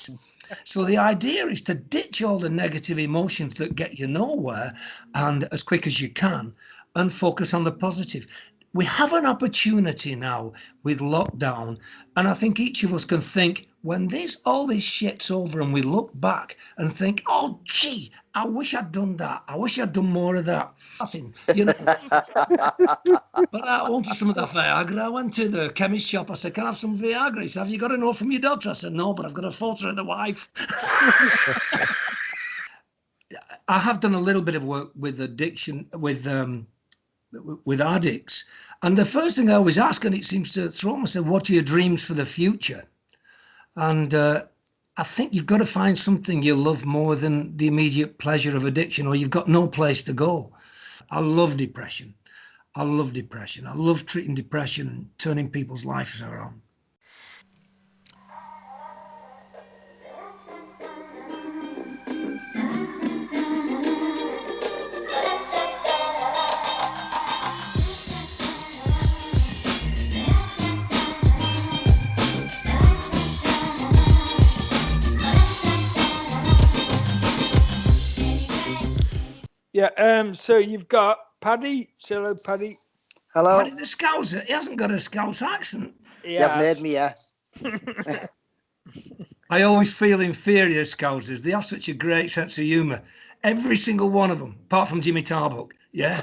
right? So the idea is to ditch all the negative emotions that get you nowhere and as quick as you can and focus on the positive. We have an opportunity now with lockdown, and I think each of us can think when all this shit's over and we look back and think, oh, gee, I wish I'd done that. I wish I'd done more of that. Nothing, But I wanted some of that Viagra. I went to the chemist shop. I said, can I have some Viagra? He said, have you got a note from your doctor? I said, no, but I've got a photo of the wife. I have done a little bit of work with addiction, with addicts. And the first thing I always ask, and it seems to throw them, I said, what are your dreams for the future? And I think you've got to find something you love more than the immediate pleasure of addiction, or you've got no place to go. I love depression. I love treating depression and turning people's lives around. Yeah, so you've got Paddy. Say hello, Paddy. Hello. Paddy the Scouser. He hasn't got a Scouse accent. Yeah. You've heard me, yeah. I always feel inferior, Scousers. They have such a great sense of humour. Every single one of them, apart from Jimmy Tarbuck. Yeah.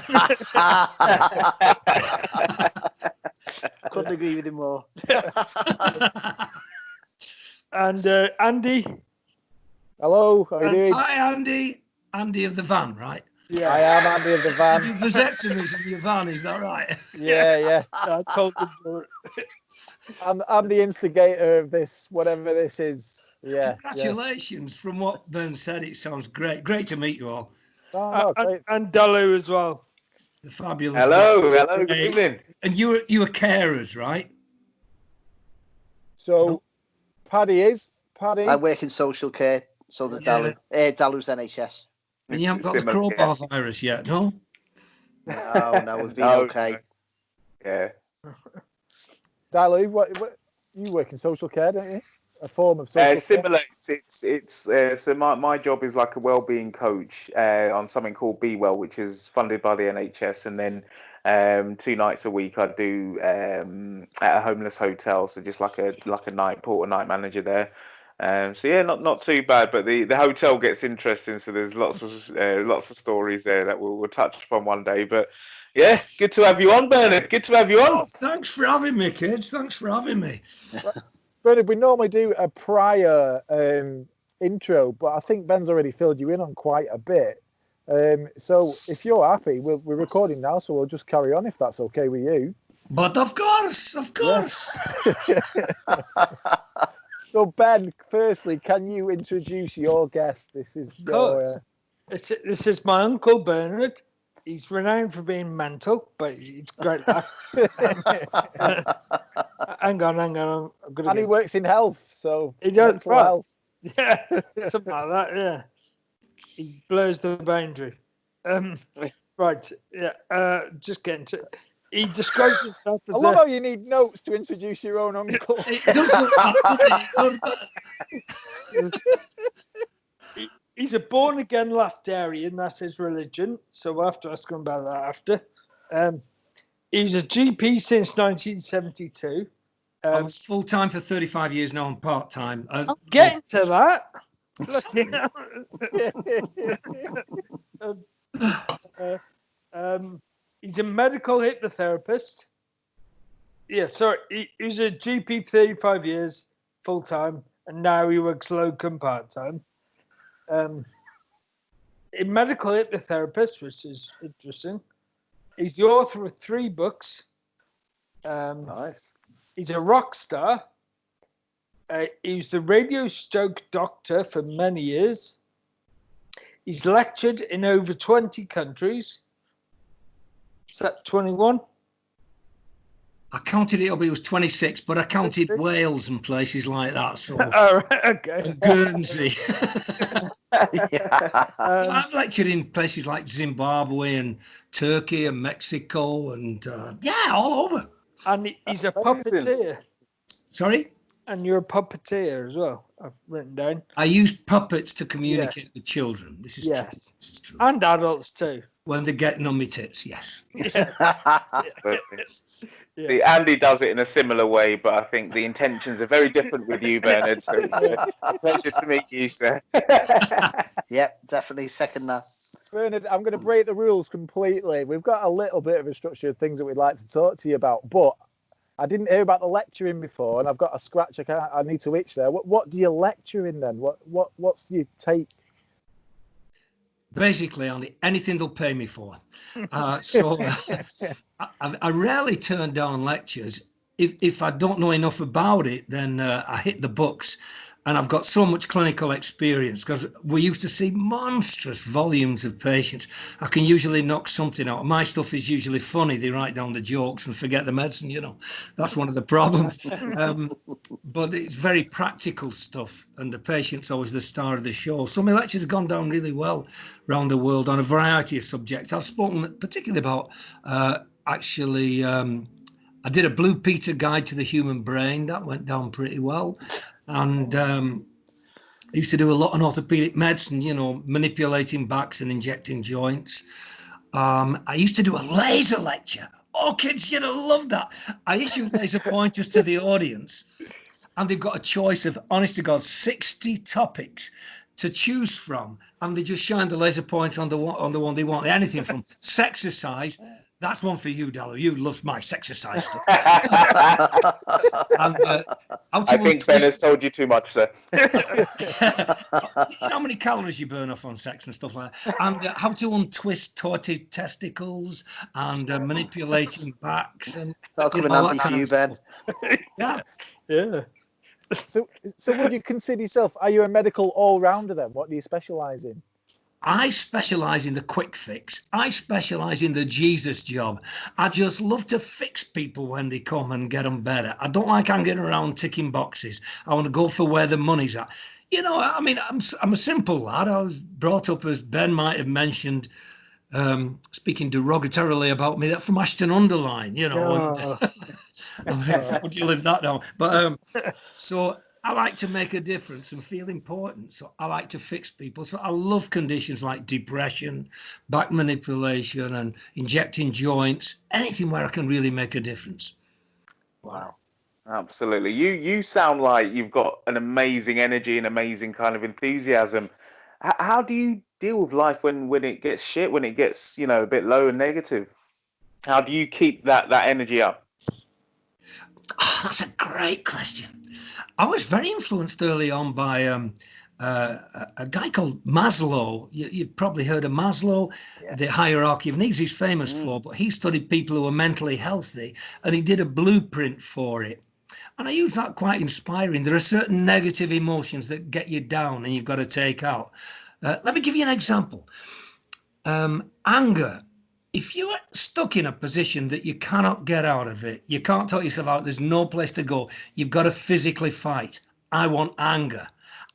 Couldn't agree with him more. And Andy. Hello, how are you doing? Hi, Andy. Andy of the van, right? Yeah, I am Andy of the van. You do vasectomies in your van, is that right? Yeah. I told them. I'm the instigator of this, whatever this is. Yeah. Congratulations. From what Ben said, it sounds great. Great to meet you all. Oh, no, great. And Dalu as well. The fabulous. Hello, good evening. And you were carers, right? So, Paddy. I work in social care, so does Dalu. Dalu's NHS. And you haven't got the crowbar virus yet, no? No, we've been okay. Yeah. Dalu, what you work in social care, don't you? A form of social care? Similar. It's so my job is like a wellbeing coach on something called Be Well, which is funded by the NHS, and then 2 nights a week I do at a homeless hotel, so just like a night manager there. So yeah, not too bad, but the hotel gets interesting. So there's lots of stories there that we'll touch upon one day. But yeah, good to have you on, Bernard. Good to have you on. Oh, thanks for having me, kids. Thanks for having me. Bernard, we normally do a prior intro, but I think Ben's already filled you in on quite a bit. So if you're happy, we're recording now, so we'll just carry on if that's okay with you. But of course. Yeah. So Ben, firstly, can you introduce your guest? This is your. This is my uncle Bernard. He's renowned for being mental, but he's great. Hang on. And he works in health, so he does health. Yeah, something like that. Yeah, he blurs the boundary. Right. Yeah. Just getting to. He describes himself as I love how you need notes to introduce your own uncle. It doesn't. He's a born-again Laftarian, that's his religion, so we'll have to ask him about that after. He's a GP since 1972. I was full-time for 35 years, now I'm part-time. I'm getting to that. He's a medical hypnotherapist. Yeah, sorry. He was a GP 35 years, full-time, and now he works locum part-time. A medical hypnotherapist, which is interesting. He's the author of 3 books. Nice. He's a rock star. He was the radio stroke doctor for many years. He's lectured in over 20 countries. Is that 21? I counted it up, it was 26, but I counted Wales and places like that. So. Oh, right, okay. And Guernsey. I've lectured in places like Zimbabwe and Turkey and Mexico and all over. And he's a puppeteer. Sorry? And you're a puppeteer as well, I've written down. I use puppets to communicate with children. This is true. Yes. This is true. And adults too. When they're getting on my tits, yes. Yeah. See, Andy does it in a similar way, but I think the intentions are very different with you, Bernard. So it's a pleasure to meet you, sir. Yep, definitely second that. Bernard, I'm going to break the rules completely. We've got a little bit of a structure of things that we'd like to talk to you about, but I didn't hear about the lecturing before, and I've got a scratch I need to itch there. What do you lecture in then? What's your take? Basically, only anything they'll pay me for. I rarely turn down lectures. If I don't know enough about it, then I hit the books. And I've got so much clinical experience because we used to see monstrous volumes of patients. I can usually knock something out. My stuff is usually funny. They write down the jokes and forget the medicine, you know. That's one of the problems. But it's very practical stuff. And the patient's always the star of the show. So my lectures have gone down really well around the world on a variety of subjects. I've spoken particularly about I did a Blue Peter guide to the human brain. That went down pretty well. And I used to do a lot on orthopedic medicine, you know, manipulating backs and injecting joints. I used to do a laser lecture. Oh, kids, you'd have loved that. I issued laser pointers to the audience, and they've got a choice of, honest to God, 60 topics to choose from, and they just shine the laser pointer on the one they want. Anything from sexercise. That's one for you, Dallo. You love my sexercise stuff. And, I think Ben has told you too much, sir. You know how many calories you burn off on sex and stuff like that. And how to untwist tortured testicles and manipulating backs. And That'll come in handy for you, Ben. Yeah. Yeah. So would you consider yourself, are you a medical all-rounder then? What do you specialise in? I specialise in the quick fix. I specialise in the Jesus job. I just love to fix people when they come and get them better. I don't like hanging around ticking boxes. I want to go for where the money's at. You know, I mean, I'm a simple lad. I was brought up, as Ben might have mentioned, speaking derogatorily about me, that from Ashton-under-Lyne, you know. And, would you live that down? But so I like to make a difference and feel important. So I like to fix people. So I love conditions like depression, back manipulation, and injecting joints, anything where I can really make a difference. Wow. Absolutely. You sound like you've got an amazing energy and amazing kind of enthusiasm. How do you deal with life when it gets shit, when it gets, you know, a bit low and negative? How do you keep that energy up? Oh, that's a great question. I was very influenced early on by a guy called Maslow. You've probably heard of Maslow, the hierarchy of needs he's famous for, but he studied people who were mentally healthy and he did a blueprint for it. And I use that quite inspiring. There are certain negative emotions that get you down and you've got to take out. Let me give you an example. Anger. If you are stuck in a position that you cannot get out of it, you can't talk yourself out, there's no place to go, you've got to physically fight. I want anger.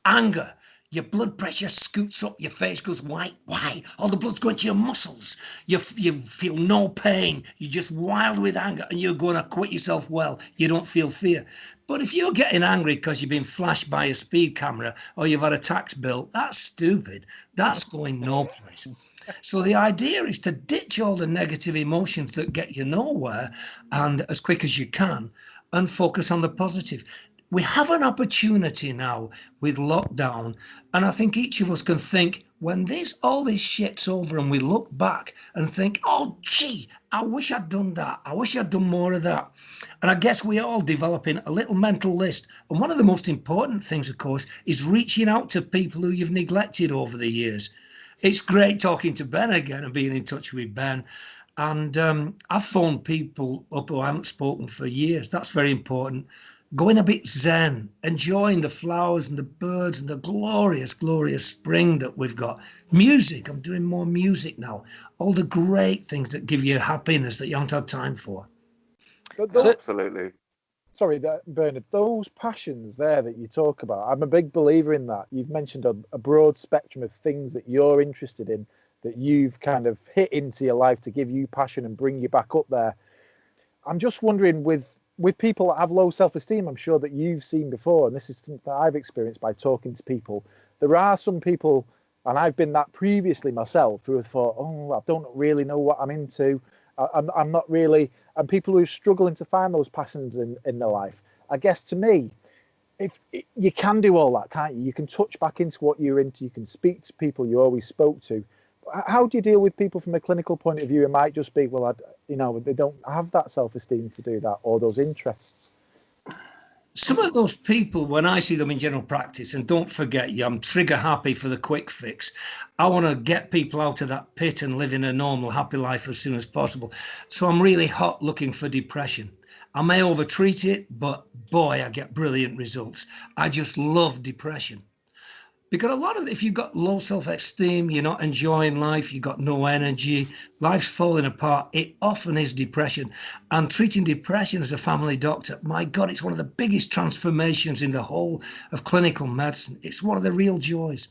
Anger. Your blood pressure scoots up, your face goes white. Why? All the blood's going to your muscles. You feel no pain. You're just wild with anger and you're going to quit yourself well. You don't feel fear. But if you're getting angry because you've been flashed by a speed camera or you've had a tax bill, that's stupid. That's going no place. So the idea is to ditch all the negative emotions that get you nowhere and as quick as you can and focus on the positive. We have an opportunity now with lockdown, and I think each of us can think when all this shit's over and we look back and think, oh, gee, I wish I'd done that. I wish I'd done more of that. And I guess we're all developing a little mental list. And one of the most important things, of course, is reaching out to people who you've neglected over the years. It's great talking to Ben again and being in touch with Ben. And I've phoned people up who I haven't spoken for years. That's very important. Going a bit zen, enjoying the flowers and the birds and the glorious, glorious spring that we've got. Music, I'm doing more music now. All the great things that give you happiness that you haven't had time for. Absolutely. Sorry, Bernard, those passions there that you talk about, I'm a big believer in that. You've mentioned a broad spectrum of things that you're interested in, that you've kind of hit into your life to give you passion and bring you back up there. I'm just wondering, with with people that have low self-esteem, I'm sure that you've seen before, and this is something that I've experienced by talking to people. There are some people, and I've been that previously myself, who have thought, oh, I don't really know what I'm into. I'm not really, and people who are struggling to find those passions in their life. I guess to me, if you can do all that, can't you? You can touch back into what you're into. You can speak to people you always spoke to. How do you deal with people from a clinical point of view? It might just be, well, they don't have that self-esteem to do that, or those interests. Some of those people, when I see them in general practice, and don't forget, I'm trigger happy for the quick fix. I want to get people out of that pit and live in a normal, happy life as soon as possible. So I'm really hot looking for depression. I may overtreat it, but boy, I get brilliant results. I just love depression. Because a lot of, if you've got low self-esteem, you're not enjoying life, you've got no energy, life's falling apart, it often is depression. And treating depression as a family doctor, my God, it's one of the biggest transformations in the whole of clinical medicine. It's one of the real joys.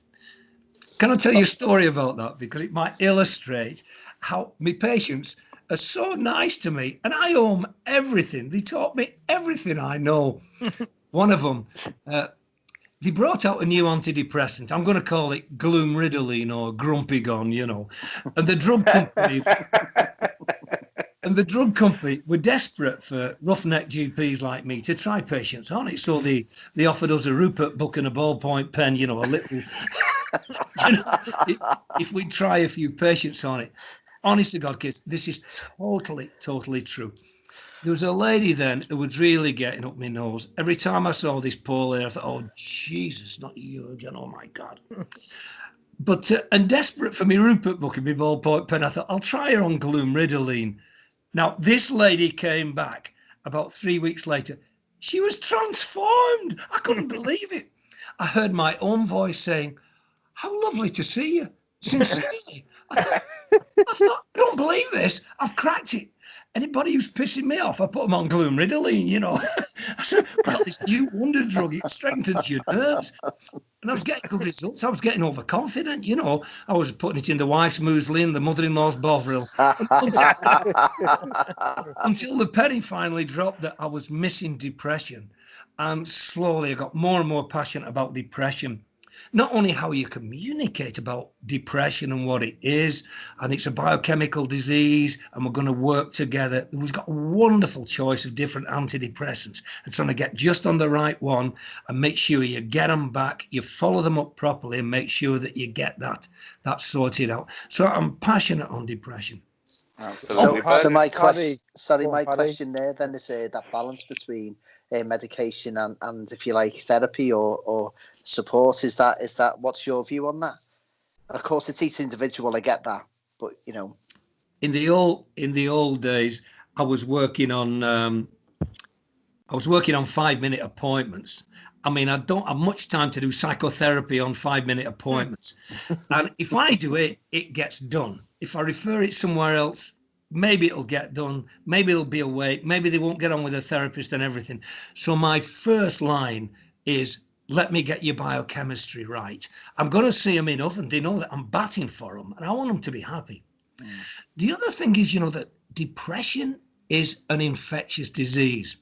Can I tell you a story about that? Because it might illustrate how my patients are so nice to me, and I owe them everything. They taught me everything I know. One of them, they brought out a new antidepressant. I'm going to call it Gloom-Ritalin or Grumpy-Gon, And the drug company were desperate for roughneck GPs like me to try patients on it. So they offered us a Rupert book and a ballpoint pen, a little, if we'd try a few patients on it. Honest to God, kids, this is totally, totally true. There was a lady then who was really getting up my nose. Every time I saw this poor lady, I thought, oh, Jesus, not you again. Oh, my God. But, and desperate for me Rupert book and my ballpoint pen, I thought, I'll try her on Gloom-Ritalin. Now, this lady came back about 3 weeks later. She was transformed. I couldn't believe it. I heard my own voice saying, how lovely to see you. Sincerely. I thought, I don't believe this. I've cracked it. Anybody who's pissing me off, I put them on Gloom-Ritalin, I said, well, this new wonder drug, it strengthens your nerves. And I was getting good results. I was getting overconfident, I was putting it in the wife's muesli and the mother-in-law's bovril. Until the penny finally dropped that I was missing depression. And slowly I got more and more passionate about depression. Not only how you communicate about depression and what it is, and it's a biochemical disease, and we're going to work together. We've got a wonderful choice of different antidepressants and trying to get just on the right one and make sure you get them back, you follow them up properly and make sure that you get that sorted out. So I'm passionate on depression. Absolutely. So my question there then is that balance between medication and if you like therapy or support, is that what's your view on that? Of course it's each individual, I get that, but in the old days I was working on 5-minute appointments. I mean, I don't have much time to do psychotherapy on 5-minute appointments. And if I do it, it gets done. If I refer it somewhere else, maybe it'll get done. Maybe it'll be away. Maybe they won't get on with a therapist and everything. So my first line is, let me get your biochemistry right. I'm going to see them enough and they know that I'm batting for them and I want them to be happy. The other thing is, that depression is an infectious disease.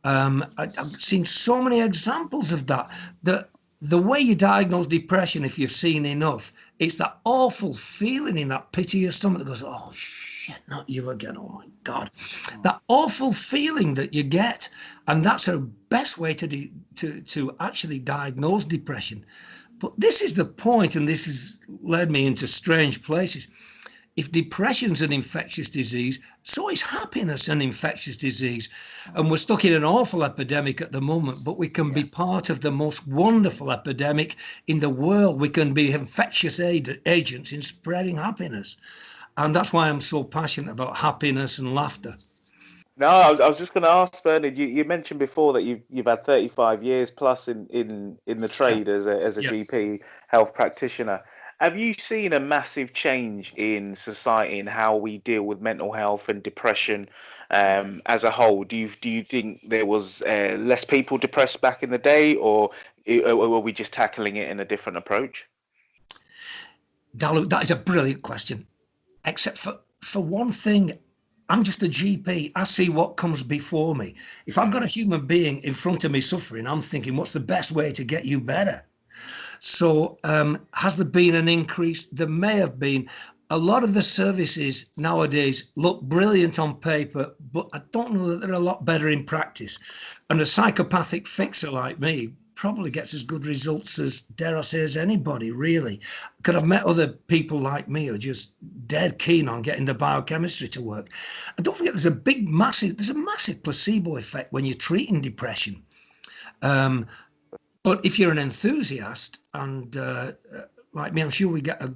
I've seen so many examples of that. The way you diagnose depression, if you've seen enough, it's that awful feeling in that pit of your stomach that goes, oh shit, not you again, oh my God. That awful feeling that you get. And that's the best way to actually diagnose depression. But this is the point, and this has led me into strange places. If depression's an infectious disease, so is happiness an infectious disease. And we're stuck in an awful epidemic at the moment, but we can be part of the most wonderful epidemic in the world. We can be infectious agents in spreading happiness. And that's why I'm so passionate about happiness and laughter. No, I was just going to ask Bernard. You mentioned before that you've had 35 years plus in the trade as a GP health practitioner. Have you seen a massive change in society in how we deal with mental health and depression as a whole? Do you think there was less people depressed back in the day, or were we just tackling it in a different approach? Dalu, that is a brilliant question. Except for one thing, I'm just a GP. I see what comes before me. If I've got a human being in front of me suffering, I'm thinking, what's the best way to get you better? So has there been an increase? There may have been. A lot of the services nowadays look brilliant on paper, but I don't know that they're a lot better in practice. And a psychopathic fixer like me probably gets as good results as, dare I say, as anybody, really. Because I've met other people like me who are just dead keen on getting the biochemistry to work. And don't forget, there's a massive placebo effect when you're treating depression. But if you're an enthusiast and like me, I'm sure we get a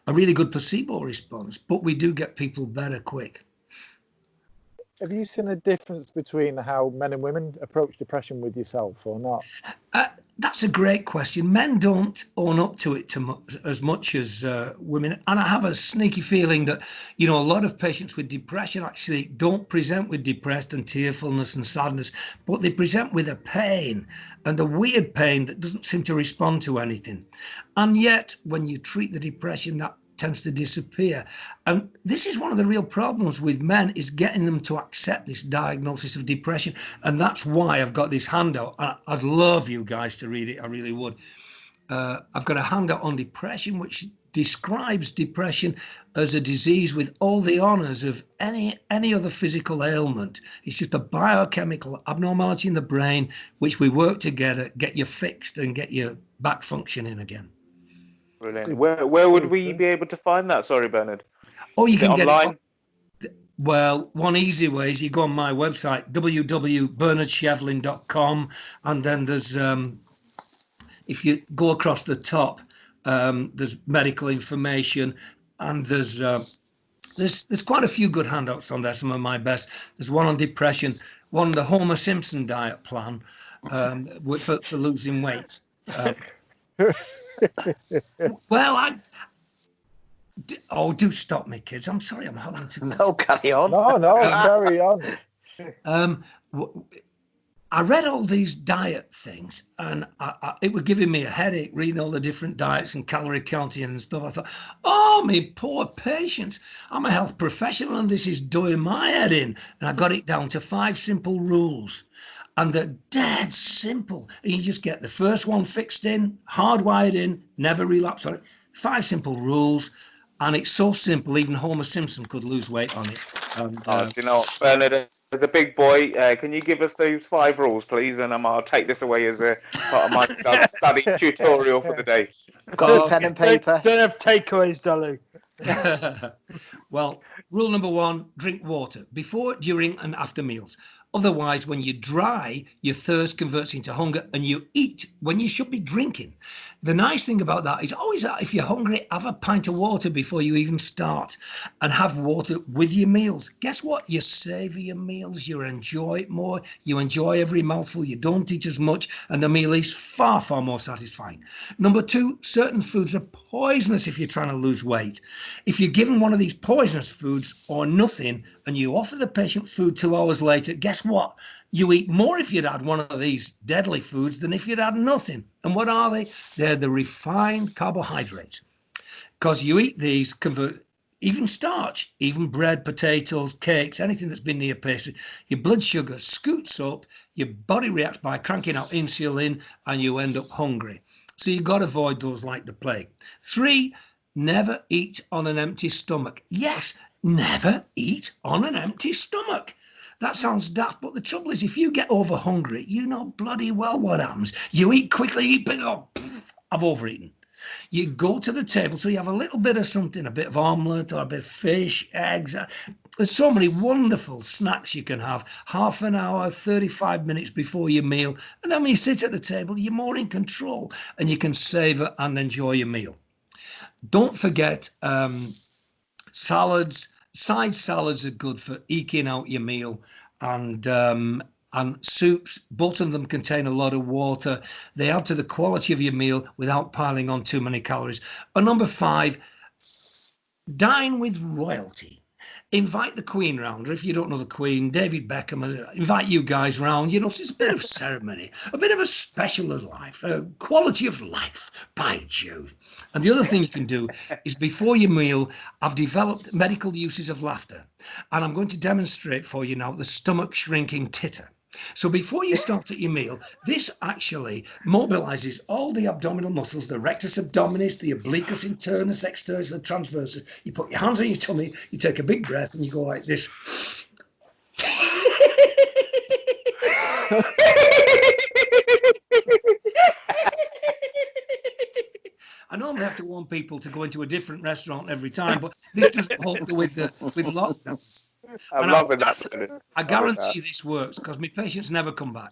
really good placebo response, but we do get people better quick. Have you seen a difference between how men and women approach depression with yourself or not? That's a great question. Men don't own up to it as much as women. And I have a sneaky feeling that, a lot of patients with depression actually don't present with depressed and tearfulness and sadness, but they present with a pain, and a weird pain that doesn't seem to respond to anything. And yet, when you treat the depression, that tends to disappear. And this is one of the real problems with men, is getting them to accept this diagnosis of depression. And that's why I've got this handout. I'd love you guys to read it. I really would. I've got a handout on depression, which describes depression as a disease with all the honors of any other physical ailment. It's just a biochemical abnormality in the brain, which we work together, get you fixed and get you back functioning again. Brilliant. Where would we be able to find that? Sorry, Bernard. Oh, you can get online. Well, one easy way is you go on my website, www.bernardshevlin.com, and then there's if you go across the top, there's medical information, and there's quite a few good handouts on there. Some of my best. There's one on depression, one on the Homer Simpson diet plan for losing weight. Well, do stop me, kids. I'm sorry, I'm having to. No, carry on. No, carry on. I read all these diet things, and it was giving me a headache reading all the different diets and calorie counting and stuff. I thought, oh, me poor patients. I'm a health professional, and this is doing my head in. And I got it down to 5 simple rules. And they're dead simple. And you just get the first one fixed in, hardwired in, never relapse on it. 5 simple rules. And it's so simple, even Homer Simpson could lose weight on it. Do you know what, Bernard, the big boy, can you give us those 5 rules, please? And I'll take this away as a part of my study tutorial for the day. Got pen and paper. Don't have takeaways, Dolly. Well, rule number 1, drink water before, during, and after meals. Otherwise, when you're dry, your thirst converts into hunger and you eat when you should be drinking. The nice thing about that is always that if you're hungry, have a pint of water before you even start, and have water with your meals. Guess what? You savor your meals, you enjoy it more, you enjoy every mouthful, you don't eat as much, and the meal is far, far more satisfying. Number 2, certain foods are poisonous if you're trying to lose weight. If you're given one of these poisonous foods or nothing, and you offer the patient food 2 hours later, guess what? You eat more if you'd had one of these deadly foods than if you'd had nothing. And what are they? They're the refined carbohydrates. Because you eat these, convert even starch, even bread, potatoes, cakes, anything that's been near pastry, your blood sugar scoots up, your body reacts by cranking out insulin, and you end up hungry. So you've got to avoid those like the plague. 3, never eat on an empty stomach. Yes, never eat on an empty stomach. That sounds daft, but the trouble is, if you get over hungry, you know bloody well what happens. You eat quickly, eat big, I've overeaten. You go to the table, so you have a little bit of something, a bit of omelette or a bit of fish, eggs. There's so many wonderful snacks you can have, half an hour, 35 minutes before your meal. And then when you sit at the table, you're more in control and you can savor and enjoy your meal. Don't forget salads. Side salads are good for eking out your meal, and soups. Both of them contain a lot of water. They add to the quality of your meal without piling on too many calories. And number 5, dine with royalty. invite the Queen round, or if you don't know the Queen, David Beckham, invite you guys round. So it's a bit of ceremony, a bit of a special of life, a quality of life, by Jove. And the other thing you can do is before your meal, I've developed medical uses of laughter, and I'm going to demonstrate for you now the stomach shrinking titter. So before you start at your meal, this actually mobilizes all the abdominal muscles, the rectus abdominis, the obliquus internus, externus, the transversus. You put your hands on your tummy, you take a big breath, and you go like this. I normally have to warn people to go into a different restaurant every time, but this doesn't hold with lockdown. I'm loving that. I guarantee this works because my patients never come back.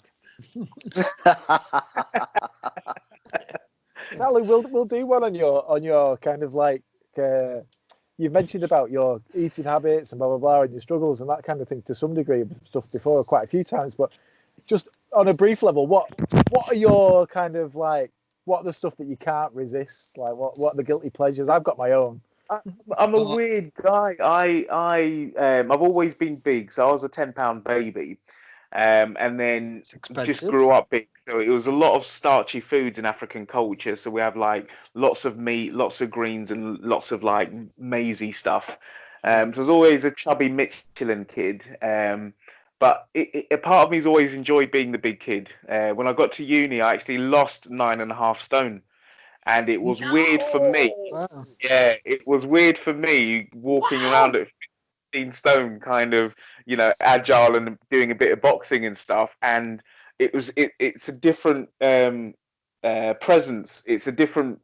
Sally, we'll do one on your kind of like you've mentioned about your eating habits and blah blah blah and your struggles and that kind of thing to some degree stuff before quite a few times, but just on a brief level, what are your kind of like what are the stuff that you can't resist? Like what are the guilty pleasures? I've got my own. I'm a weird guy. I've always been big, so I was a 10-pound baby, and then just grew up big. So it was a lot of starchy foods in African culture. So we have like lots of meat, lots of greens, and lots of like maizy stuff. So I was always a chubby Michelin kid. But a part of me's always enjoyed being the big kid. When I got to uni, I actually lost 9.5 stone. And it was weird for me. Wow. Yeah, it was weird for me walking around at 15 stone, kind of, agile and doing a bit of boxing and stuff. And it's a different presence. It's a different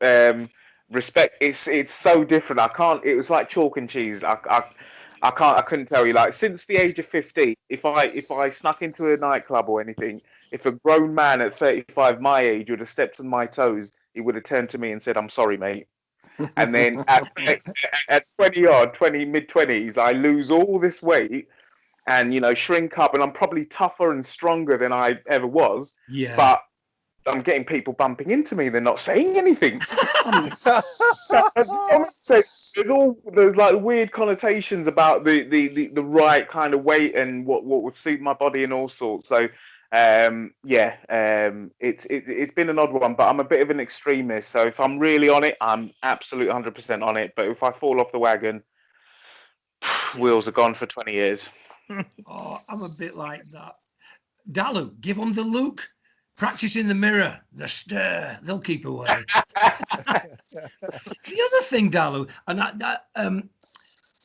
respect. It's so different. It was like chalk and cheese. I couldn't tell you. Like since the age of 50, if I snuck into a nightclub or anything, if a grown man at 35 my age would have stepped on my toes, he would have turned to me and said, "I'm sorry, mate." And then at mid-20s, I lose all this weight and shrink up, and I'm probably tougher and stronger than I ever was. Yeah. But I'm getting people bumping into me. They're not saying anything. So there's like weird connotations about the right kind of weight and what would suit my body and all sorts. So it's been an odd one, but I'm a bit of an extremist. So if I'm really on it, I'm absolutely 100% on it. But if I fall off the wagon, wheels are gone for 20 years. Oh, I'm a bit like that. Dalu, give them the look. Practice in the mirror, the stare, they'll keep away. The other thing, Dalu, and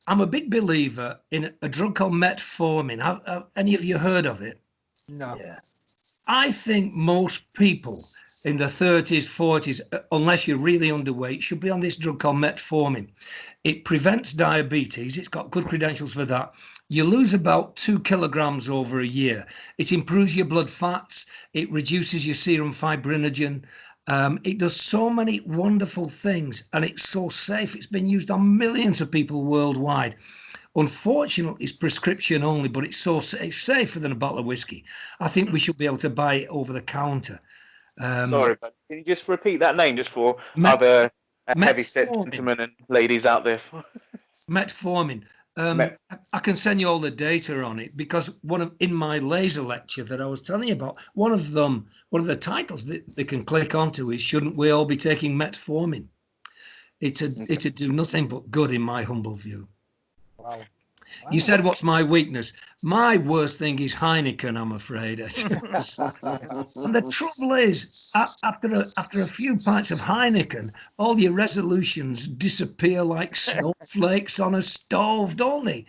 I'm a big believer in a drug called metformin. Have any of you heard of it? No. Yeah. I think most people in the 30s, 40s, unless you're really underweight, should be on this drug called metformin. It prevents diabetes. It's got good credentials for that. You lose about 2 kilograms over a year. It improves your blood fats. It reduces your serum fibrinogen. It does so many wonderful things, and it's so safe. It's been used on millions of people worldwide. Unfortunately, it's prescription only, but it's safer than a bottle of whiskey. I think we should be able to buy it over the counter. Sorry, but can you just repeat that name just for other heavy-set gentlemen and ladies out there? Metformin. I can send you all the data on it because in my laser lecture that I was telling you about, one of the titles that they can click onto is "Shouldn't we all be taking metformin?" It'd do nothing but good in my humble view. Wow. You said, what's my weakness? My worst thing is Heineken, I'm afraid. And the trouble is, after a few pints of Heineken, all your resolutions disappear like snowflakes on a stove, don't they?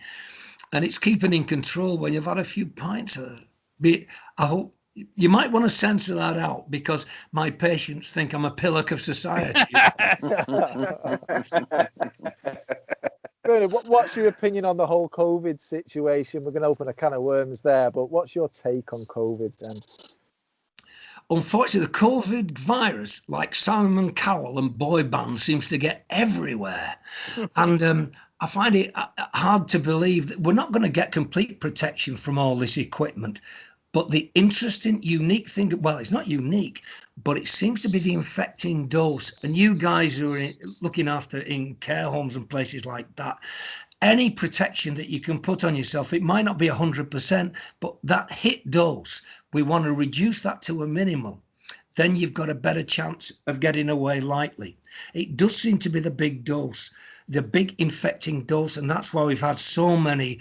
And it's keeping in control when you've had a few pints. I hope you might want to censor that out because my patients think I'm a pillock of society. Bernard, what's your opinion on the whole COVID situation? We're going to open a can of worms there, but what's your take on COVID then? Unfortunately, the COVID virus, like Simon Cowell and boy bands, seems to get everywhere. And I find it hard to believe that we're not going to get complete protection from all this equipment. But the interesting, unique thing, well, it's not unique, but it seems to be the infecting dose. And you guys who are looking after in care homes and places like that, any protection that you can put on yourself. It might not be 100%, but that hit dose, we want to reduce that to a minimum. Then you've got a better chance of getting away lightly. It does seem to be the big dose, the big infecting dose, and that's why we've had so many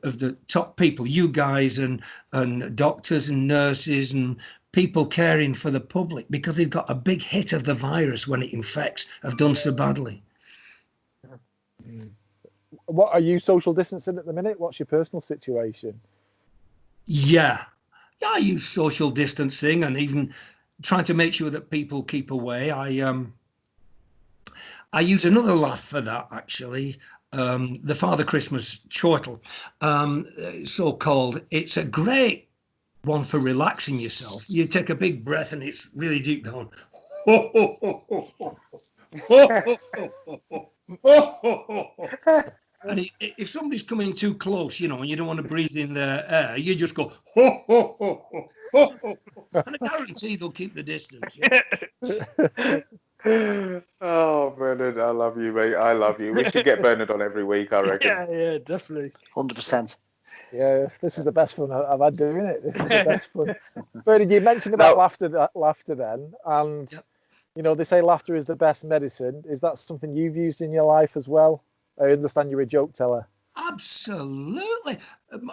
of the top people, you guys and doctors and nurses and people caring for the public, because they've got a big hit of the virus when it infects, have done so badly. What are you social distancing at the minute? What's your personal situation? Yeah, I use social distancing and even trying to make sure that people keep away. I use another laugh for that, actually. The Father Christmas chortle, so-called. It's a great one for relaxing yourself. You take a big breath and it's really deep down. And if somebody's coming too close, you know, and you don't want to breathe in their air, you just go, ho, ho, ho, ho, ho, ho. And I guarantee they'll keep the distance. Oh, Bernard, I love you, mate. I love you. We should get Bernard on every week, I reckon. Yeah, definitely. 100%. Yeah, this is the best fun I've had doing it. This is the best fun. Bernard, you mentioned about laughter then, and you know, they say laughter is the best medicine. Is that something you've used in your life as well? I understand you're a joke teller. Absolutely.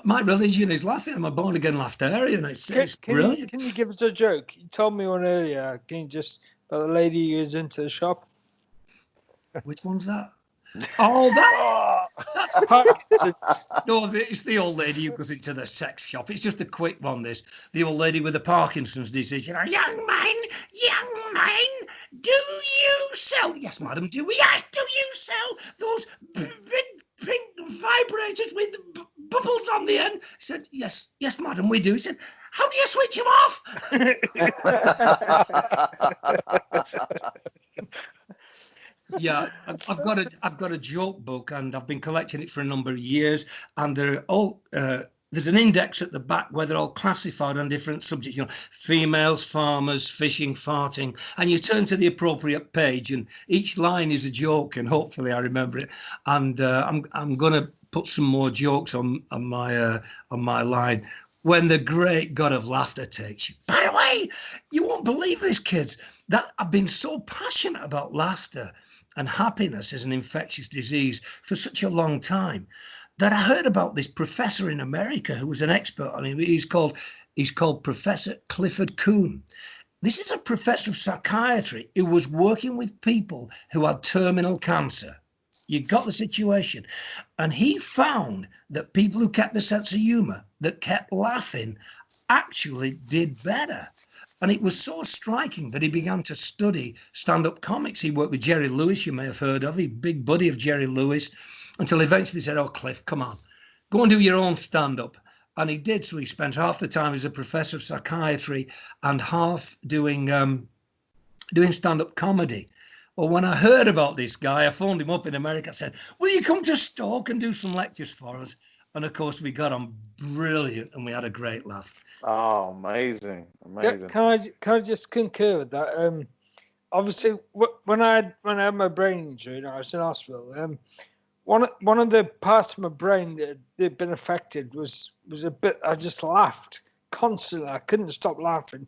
My religion is laughing. I'm a born-again laughterian. It's brilliant. Can you give us a joke? You told me one earlier. Can you just, about the lady who was into the shop? Which one's that? Oh, that's no, it's the old lady who goes into the sex shop. It's just a quick one, this. The old lady with the Parkinson's disease. You know, young man, do you sell? Yes, madam, do we? Yes, do you sell those big pink vibrators with the bubbles on the end? He said, yes, madam, we do. He said, how do you switch them off? Yeah, I've got a joke book, and I've been collecting it for a number of years, and they're all there's an index at the back where they're all classified on different subjects, you know, females, farmers, fishing, farting, and you turn to the appropriate page, and each line is a joke, and hopefully I remember it. And I'm going to put some more jokes on my line. When the great God of laughter takes you. By the way, you won't believe this, kids, that I've been so passionate about laughter and happiness as an infectious disease for such a long time that I heard about this professor in America who was an expert on it. He's called Professor Clifford Kuhn. This is a professor of psychiatry who was working with people who had terminal cancer. You got the situation. And he found that people who kept the sense of humor, that kept laughing, actually did better. And it was so striking that he began to study stand-up comics. He worked with Jerry Lewis, you may have heard of. He's a big buddy of Jerry Lewis, until eventually he said, oh, Cliff, come on, go and do your own stand-up. And he did. So he spent half the time as a professor of psychiatry and half doing stand-up comedy. Well, when I heard about this guy, I phoned him up in America. I said, will you come to Stoke and do some lectures for us? And of course, we got on brilliant and we had a great laugh. Oh, amazing. Can I just concur with that? Obviously, when I had my brain injury and I was in hospital, one of the parts of my brain that had been affected was a bit, I just laughed constantly. I couldn't stop laughing.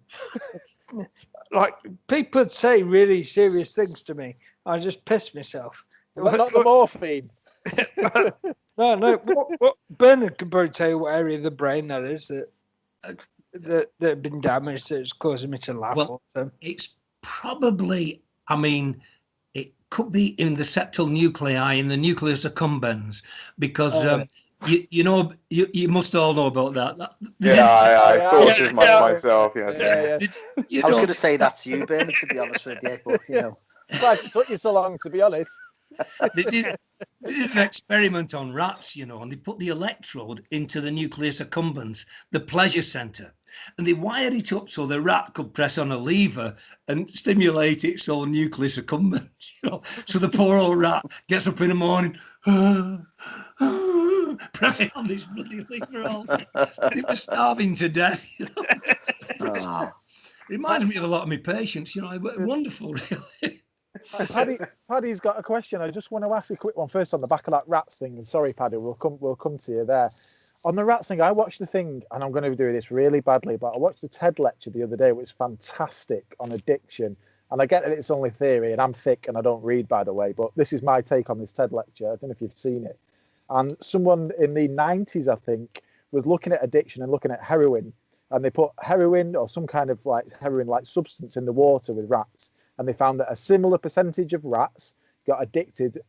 Like, people would say really serious things to me. I just pissed myself. But not the morphine. No. What Bernard can probably tell you what area of the brain that is that had been damaged that's causing me to laugh. Well, it's probably, I mean, it could be in the septal nuclei, in the nucleus accumbens, because you know, you must all know about that. I thought as much myself. Yeah. I was going to say that to you, Bernard, to be honest with you, but you know. Why it took you so long, to be honest? They did an experiment on rats, you know, and they put the electrode into the nucleus accumbens, the pleasure center, and they wired it up so the rat could press on a lever and stimulate its own nucleus accumbens, you know. So the poor old rat gets up in the morning, pressing on this bloody lever all day. They were starving to death, you know. Reminds me of a lot of my patients, you know. Wonderful, really. Paddy's got a question. I just want to ask a quick one first on the back of that rats thing. And sorry, Paddy, we'll come to you there. On the rats thing, I watched the thing, and I'm going to do this really badly, but I watched the TED lecture the other day, which was fantastic on addiction. And I get that it's only theory, and I'm thick and I don't read, by the way, but this is my take on this TED lecture. I don't know if you've seen it. And someone in the 90s, I think, was looking at addiction and looking at heroin. And they put heroin or some kind of like heroin-like substance in the water with rats. And they found that a similar percentage of rats got addicted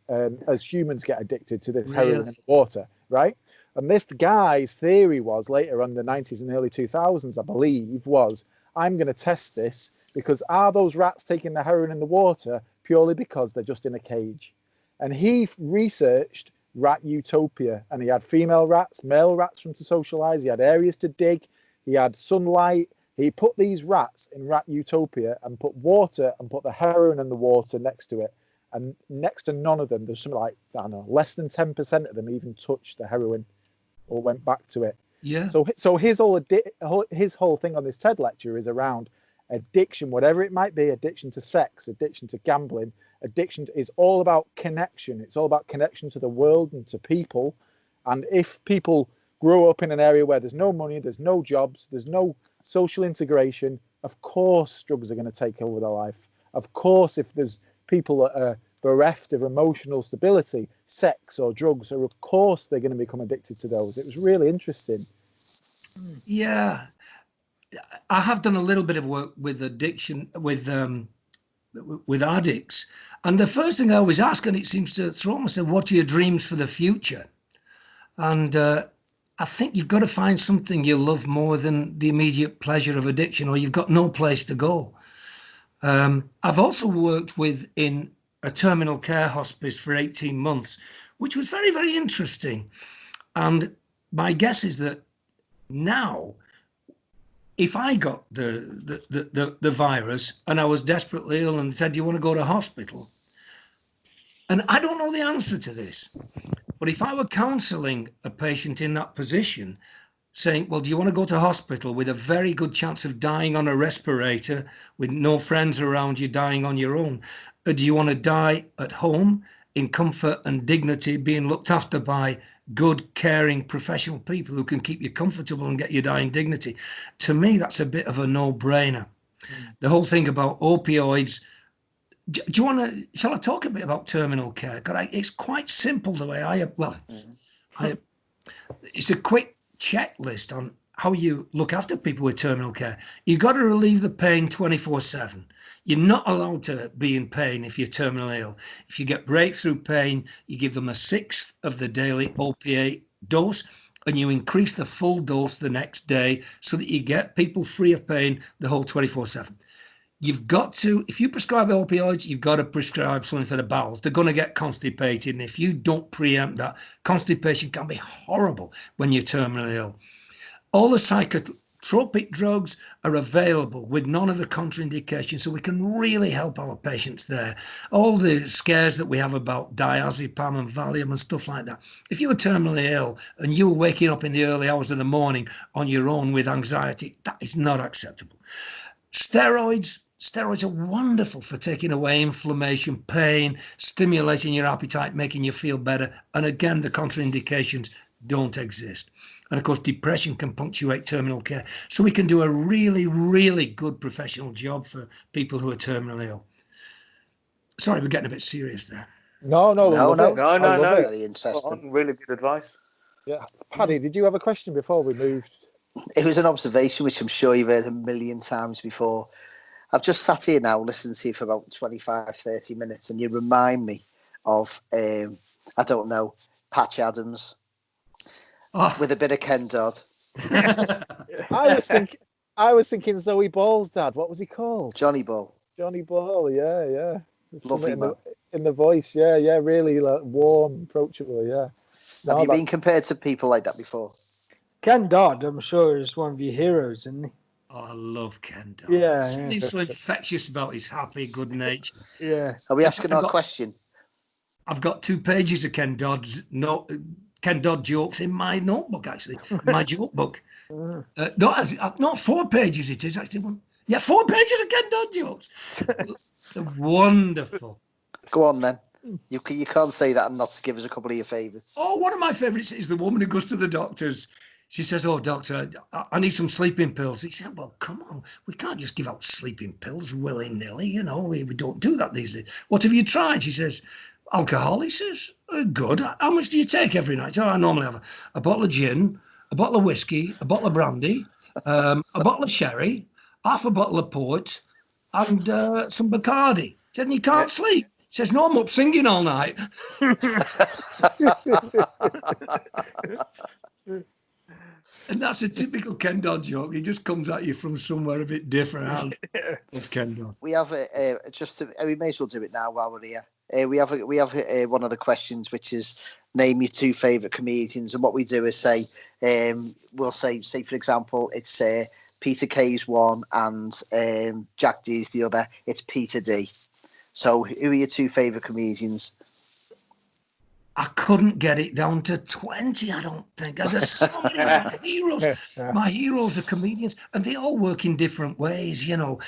as humans get addicted to this heroin in the water, right? And this guy's theory was later on in the 90s and early 2000s, I believe, was I'm going to test this because are those rats taking the heroin in the water purely because they're just in a cage? And he researched rat utopia, and he had female rats, male rats from to socialize. He had areas to dig. He had sunlight. He put these rats in rat utopia and put water and put the heroin in the water next to it. And next to none of them, there's something like, I don't know, less than 10% of them even touched the heroin or went back to it. Yeah. So his whole thing on this TED lecture is around addiction, whatever it might be, addiction to sex, addiction to gambling, is all about connection. It's all about connection to the world and to people. And if people grow up in an area where there's no money, there's no jobs, there's no social integration, of course drugs are going to take over their life. Of course, if there's people that are bereft of emotional stability, sex or drugs, or of course they're going to become addicted to those. It was really interesting. Yeah, I have done a little bit of work with addiction, with addicts, and the first thing I always ask, and it seems to throw myself, what are your dreams for the future? And I think you've got to find something you love more than the immediate pleasure of addiction, or you've got no place to go. I've also worked in a terminal care hospice for 18 months, which was very, very interesting. And my guess is that now, if I got the virus and I was desperately ill and said, do you want to go to hospital? And I don't know the answer to this, but if I were counseling a patient in that position, saying, well, do you want to go to hospital with a very good chance of dying on a respirator, with no friends around you, dying on your own? Or do you want to die at home in comfort and dignity, being looked after by good, caring, professional people who can keep you comfortable and get you dying dignity? To me, that's a bit of a no-brainer. The whole thing about opioids. Do you want to, shall I talk a bit about terminal care? It's quite simple the way it's a quick checklist on how you look after people with terminal care. You've got to relieve the pain 24/7. You're not allowed to be in pain if you're terminally ill. If you get breakthrough pain, you give them 1/6 of the daily opiate dose, and you increase the full dose the next day so that you get people free of pain the whole 24/7. You've got to, if you prescribe opioids, you've got to prescribe something for the bowels. They're going to get constipated. And if you don't preempt that, constipation can be horrible when you're terminally ill. All the psychotropic drugs are available with none of the contraindications, so we can really help our patients there. All the scares that we have about diazepam and Valium and stuff like that. If you were terminally ill and you were waking up in the early hours of the morning on your own with anxiety, that is not acceptable. Steroids are wonderful for taking away inflammation, pain, stimulating your appetite, making you feel better. And again, the contraindications don't exist. And of course, depression can punctuate terminal care. So we can do a really, really good professional job for people who are terminally ill. Sorry, we're getting a bit serious there. No. Very interesting. Really good advice. Yeah, Paddy, did you have a question before we moved? It was an observation which I'm sure you've heard a million times before. I've just sat here now listening to you for about 25, 30 minutes, and you remind me of, I don't know, Patch Adams with a bit of Ken Dodd. I was thinking Zoe Ball's dad. What was he called? Johnny Ball. Johnny Ball, yeah. Lovely man. In the voice, yeah, really warm, approachable, yeah. Have you been compared to people like that before? Ken Dodd, I'm sure, is one of your heroes, isn't he? Oh, I love Ken Dodd. Yeah. Something so infectious about his happy, good nature. Yeah. Are we asking our question? I've got 2 pages of Ken Dodd jokes in my notebook, actually, my joke book. Not 4 pages it is, actually. Yeah, 4 pages of Ken Dodd jokes. They're wonderful. Go on then. You can't say that and not give us a couple of your favourites. Oh, one of my favourites is the woman who goes to the doctors. She says, "Oh, doctor, I need some sleeping pills." He said, "Well, come on. We can't just give out sleeping pills willy-nilly. You know, we don't do that these days. What have you tried?" She says, "Alcohol." He says, "Good. How much do you take every night?" "Oh, I normally have a bottle of gin, a bottle of whiskey, a bottle of brandy, a bottle of sherry, half a bottle of port, and some Bacardi." He said, "And you can't sleep?" He says, "No, I'm up singing all night." And that's a typical Ken Dodd joke. He just comes at you from somewhere a bit different. Of Ken Dodd. We have we may as well do it now while we're here. We have one of the questions, which is name your 2 favourite comedians, and what we do is say we'll say for example, it's Peter Kay's one and Jack D's the other. It's Peter D. So who are your 2 favourite comedians? I couldn't get it down to 20, I don't think. There's so many of my heroes. My heroes are comedians, and they all work in different ways, you know.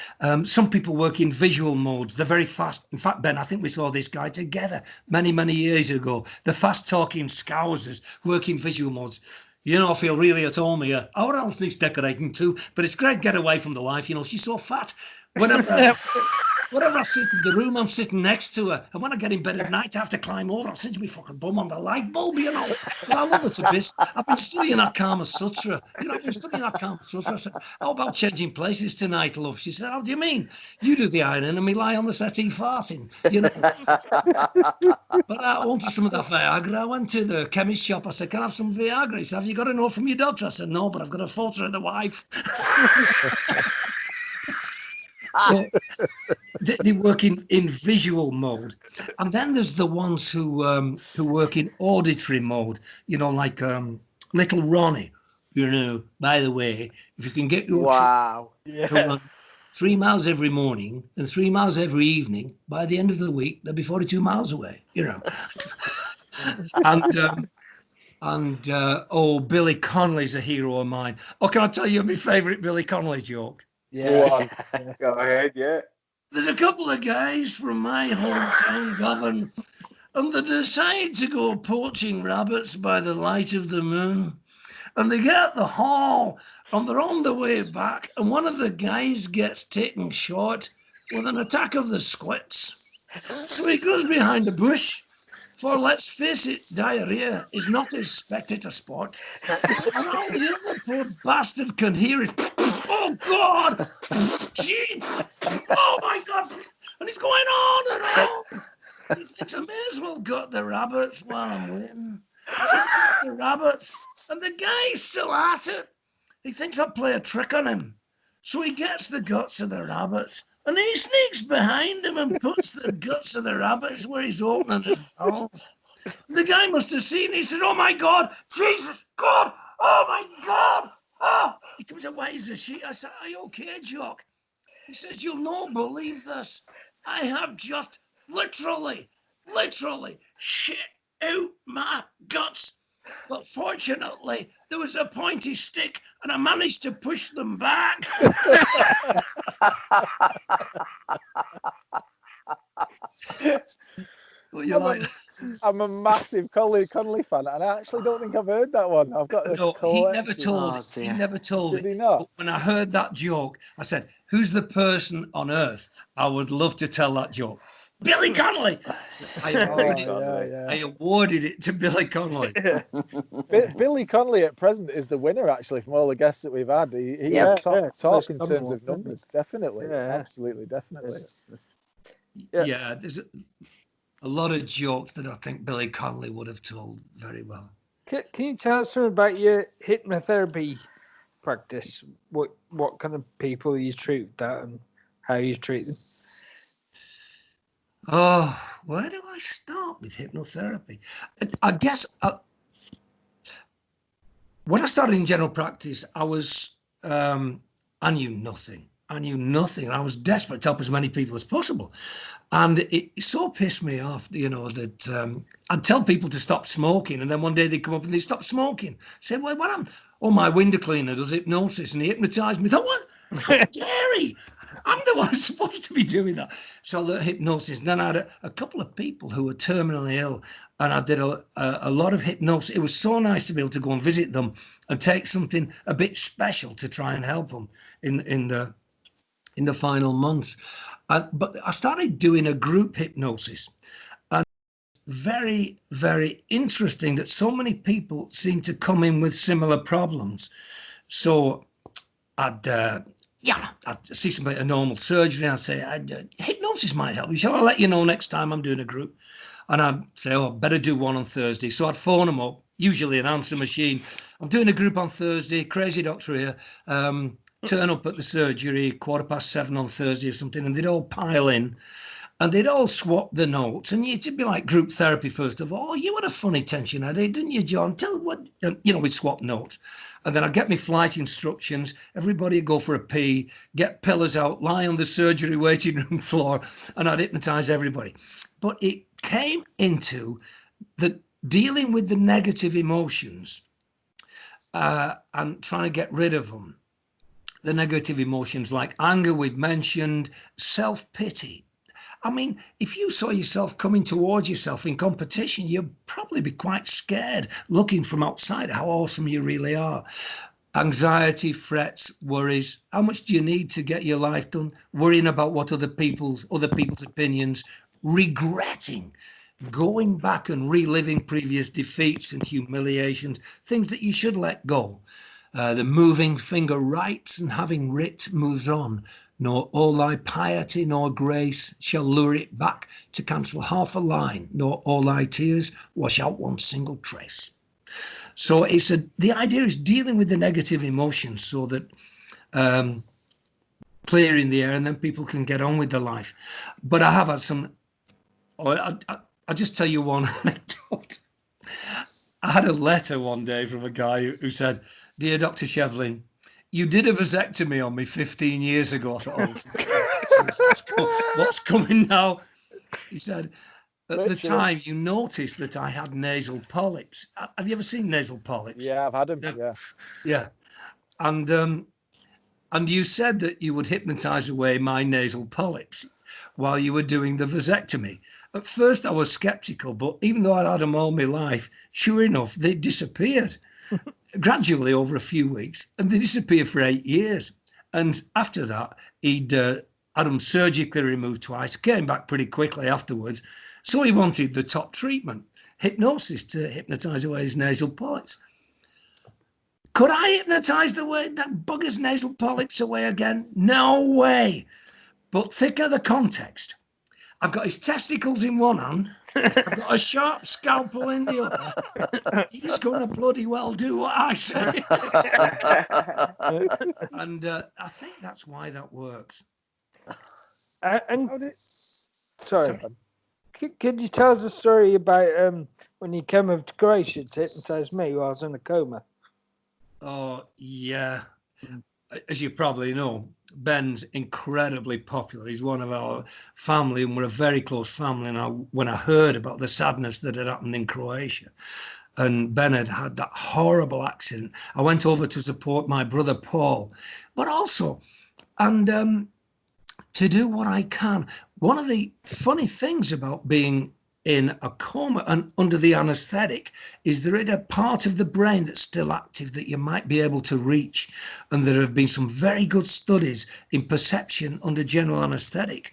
Some people work in visual modes. They're very fast. In fact, Ben, I think we saw this guy together many, many years ago. The fast-talking scousers work in visual modes. You know, I feel really at home here. Our house needs decorating too, but it's great to get away from the wife. You know, she's so fat. Whenever I sit in the room, I'm sitting next to her. And when I get in bed at night, I have to climb over. I'll sit my fucking bum on the light bulb, you know. But I love it a bit. I've been studying that Kama Sutra. You know, I've been studying that Kama Sutra. I said, "How about changing places tonight, love?" She said, "How do you mean? You do the ironing and me lie on the settee farting." You know. But I wanted some of that Viagra. I went to the chemist shop. I said, "Can I have some Viagra?" He said, "Have you got a note from your doctor?" I said, "No, but I've got a photo of the wife." So they work in visual mode, and then there's the ones who work in auditory mode. You know, like Little Ronnie. You know, by the way, if you can get your to run 3 miles every morning and 3 miles every evening, by the end of the week they'll be 42 miles away. You know, and Billy Connolly's a hero of mine. Oh, can I tell you my favourite Billy Connolly joke? Yeah. Go ahead, yeah. There's a couple of guys from my hometown, Govan, and they decide to go poaching rabbits by the light of the moon. And they get the hall, and they're on the way back, and one of the guys gets taken short with an attack of the squits. So he goes behind a bush, for let's face it, diarrhea is not his spectator sport. And all the other poor bastard can hear is, "Oh God! Gee! Oh my God!" And he's going on and on. He thinks I may as well gut the rabbits while I'm waiting. So he gets the rabbits, and the guy's still at it. He thinks I'll play a trick on him. So he gets the guts of the rabbits, and he sneaks behind him and puts the guts of the rabbits where he's opening his mouth. The guy must have seen it. He says, "Oh my God, Jesus, God, oh my God, oh." He comes away as a sheet. I said, "Are you okay, Jock?" He says, "You'll not believe this. I have just literally shit out my guts. But fortunately, there was a pointy stick and I managed to push them back." Well, you're like, I'm a massive Connolly fan, and I actually don't think I've heard that one. I've got the no, he never told it. He never told Did it. he not? But when I heard that joke, I said, "Who's the person on earth I would love to tell that joke?" Billy Connolly. I awarded it to Billy Connolly. Billy Connolly at present is the winner, actually, from all the guests that we've had. He is top in terms of numbers, definitely. Yeah. Absolutely, definitely. Yeah, there's a lot of jokes that I think Billy Connolly would have told very well. Can you tell us something about your hypnotherapy practice? What kind of people you treat with that and how you treat them? Oh, where do I start with hypnotherapy? I guess when I started in general practice, I knew nothing. I was desperate to help as many people as possible. And it so pissed me off, you know, that I'd tell people to stop smoking. And then one day they'd come up and they'd stop smoking. Say, "Well, what happened?" "Oh, my window cleaner does hypnosis and he hypnotized me." I thought, "What? How dare he? I'm the one who's supposed to be doing that. So the hypnosis. Then I had a couple of people who were terminally ill, and I did a lot of hypnosis. It was so nice to be able to go and visit them and take something a bit special to try and help them in the final months. But I started doing a group hypnosis. And very, very interesting that so many people seem to come in with similar problems. So I'd see somebody at a normal surgery and I'd say, hypnosis might help you. Shall I let you know next time I'm doing a group? And I'd say, oh, better do one on Thursday. So I'd phone them up, usually an answer machine. I'm doing a group on Thursday, crazy doctor here. Turn up at the surgery 7:15 on Thursday or something, and they'd all pile in. And they'd all swap the notes, and it'd be like group therapy first of all. Oh, you had a funny tension headache, didn't you, John? Tell what, we'd swap notes. And then I'd get my flight instructions. Everybody would go for a pee, get pillows out, lie on the surgery waiting room floor, and I'd hypnotize everybody. But it came into the dealing with the negative emotions and trying to get rid of them. The negative emotions like anger we've mentioned, self-pity. I mean, if you saw yourself coming towards yourself in competition, you'd probably be quite scared looking from outside how awesome you really are. Anxiety, frets, worries. How much do you need to get your life done? Worrying about what other people's opinions, regretting, going back and reliving previous defeats and humiliations, things that you should let go. The moving finger writes and having writ moves on. Nor all thy piety nor grace shall lure it back to cancel half a line, nor all thy tears wash out one single trace. So the idea is dealing with the negative emotions so that clearing the air, and then people can get on with their life. But I have had some. I'll just tell you one anecdote. I had a letter one day from a guy who said, "Dear Dr. Shevlin, you did a vasectomy on me 15 years ago." I thought, oh, what's coming now? He said, at the time, you noticed that I had nasal polyps. Have you ever seen nasal polyps? Yeah, I've had them. Yeah. And you said that you would hypnotize away my nasal polyps while you were doing the vasectomy. At first, I was skeptical, but even though I'd had them all my life, sure enough, they disappeared. Gradually over a few weeks, and they disappeared for 8 years. And after that, he'd had them surgically removed twice, came back pretty quickly afterwards. So he wanted the top treatment, hypnosis, to hypnotize away his nasal polyps. Could I hypnotize that bugger's nasal polyps away again? No way. But think of the context. I've got his testicles in one hand. I've got a sharp scalpel in the other. He's going to bloody well do what I say. And I think that's why that works. Sorry. Could you tell us a story about when you came over to Croatia to hypnotise me while I was in a coma? Oh, yeah. As you probably know, Ben's incredibly popular. He's one of our family, and we're a very close family. And when I heard about the sadness that had happened in Croatia, and Ben had that horrible accident, I went over to support my brother Paul, but also, and to do what I can. One of the funny things about being in a coma and under the anesthetic is there is a part of the brain that's still active that you might be able to reach. And there have been some very good studies in perception under general anesthetic.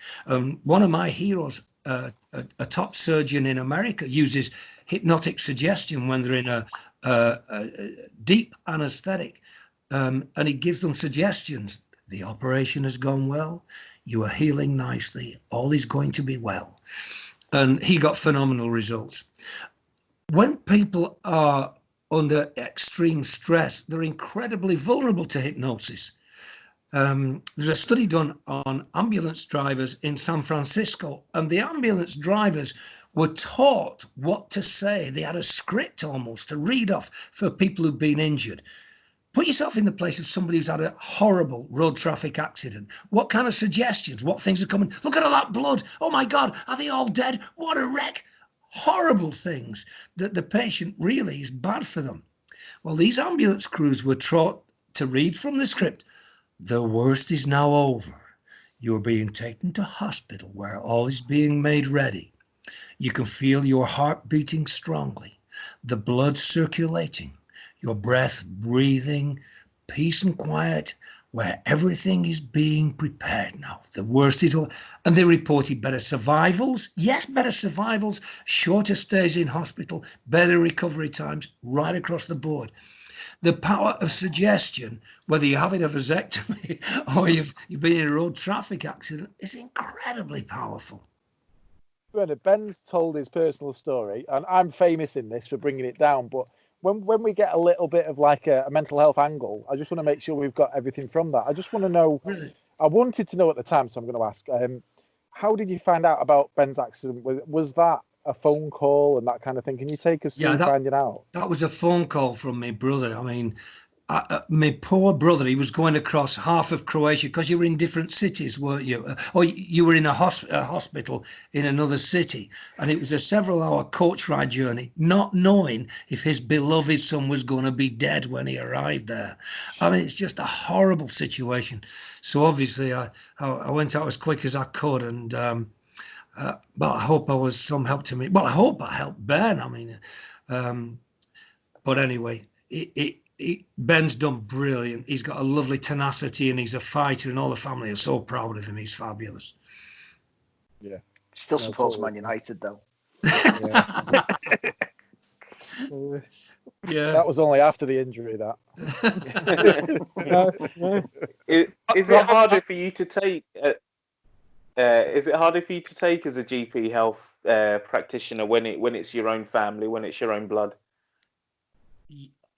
One of my heroes, a top surgeon in America, uses hypnotic suggestion when they're in a deep anesthetic. And he gives them suggestions. The operation has gone well. You are healing nicely. All is going to be well. And he got phenomenal results. When people are under extreme stress, they're incredibly vulnerable to hypnosis. There's a study done on ambulance drivers in San Francisco, and the ambulance drivers were taught what to say. They had a script almost to read off for people who've been injured. Put yourself in the place of somebody who's had a horrible road traffic accident. What kind of suggestions? What things are coming? Look at all that blood. Oh my God, are they all dead? What a wreck. Horrible things that the patient really is bad for them. Well, these ambulance crews were taught to read from the script. The worst is now over. You're being taken to hospital where all is being made ready. You can feel your heart beating strongly, the blood circulating, your breath breathing, peace and quiet, where everything is being prepared now. The worst is over. And they reported better survivals. Yes, better survivals, shorter stays in hospital, better recovery times right across the board. The power of suggestion, whether you're having a vasectomy or you've been in a road traffic accident, is incredibly powerful. Ben's told his personal story, and I'm famous in this for bringing it down, but when we get a little bit of like a mental health angle, I just want to make sure we've got everything from that. I just want to know, I wanted to know at the time, so I'm going to ask, how did you find out about Ben's accident? Was that a phone call and that kind of thing? Can you take us through finding out? That was a phone call from my brother. I mean, my poor brother, he was going across half of Croatia because you were in different cities, weren't you? Or you were in a hospital in another city. And it was a several-hour coach ride journey, not knowing if his beloved son was going to be dead when he arrived there. I mean, it's just a horrible situation. So obviously, I went out as quick as I could, and but I hope I was some help to me. Well, I hope I helped Ben. I mean, but anyway, Ben's done brilliant. He's got a lovely tenacity and he's a fighter, and all the family are so proud of him. He's fabulous. Yeah. Still supports Man United though. Yeah. Yeah. That was only after the injury, that. Is it harder for you to take? Is it harder for you to take as a GP health practitioner when it's your own family, when it's your own blood?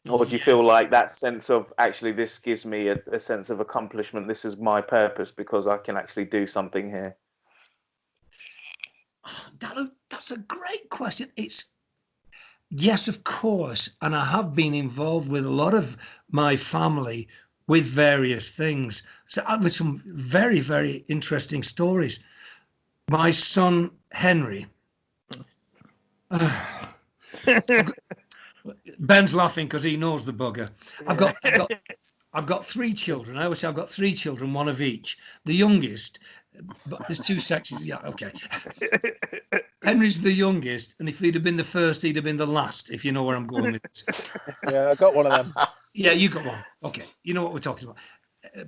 Or do you feel like that sense of, actually, this gives me a sense of accomplishment, this is my purpose because I can actually do something here? That's a great question. Yes, of course. And I have been involved with a lot of my family with various things. So with some very, very interesting stories. My son, Henry. Ben's laughing because he knows the bugger. I've got 3 children. I always say I've got 3 children, one of each. The youngest, but there's 2 sections. Yeah, okay. Henry's the youngest, and if he'd have been the first, he'd have been the last, if you know where I'm going with this. Yeah, I got one of them. Yeah, you got one. Okay, you know what we're talking about.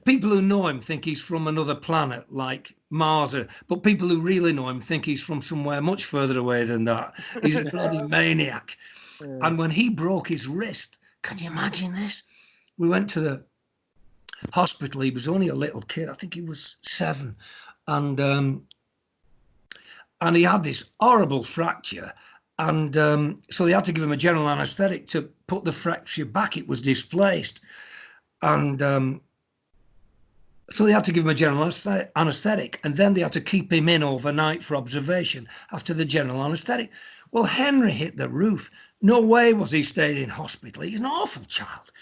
People who know him think he's from another planet, like Mars, but people who really know him think he's from somewhere much further away than that. He's a bloody maniac. And when he broke his wrist, can you imagine this? We went to the hospital. He was only a little kid. I think he was 7. And he had this horrible fracture. And so they had to give him a general anaesthetic to put the fracture back. It was displaced. And so they had to give him a general anaesthetic. And then they had to keep him in overnight for observation after the general anaesthetic. Well, Henry hit the roof. No way was he staying in hospital. He's an awful child,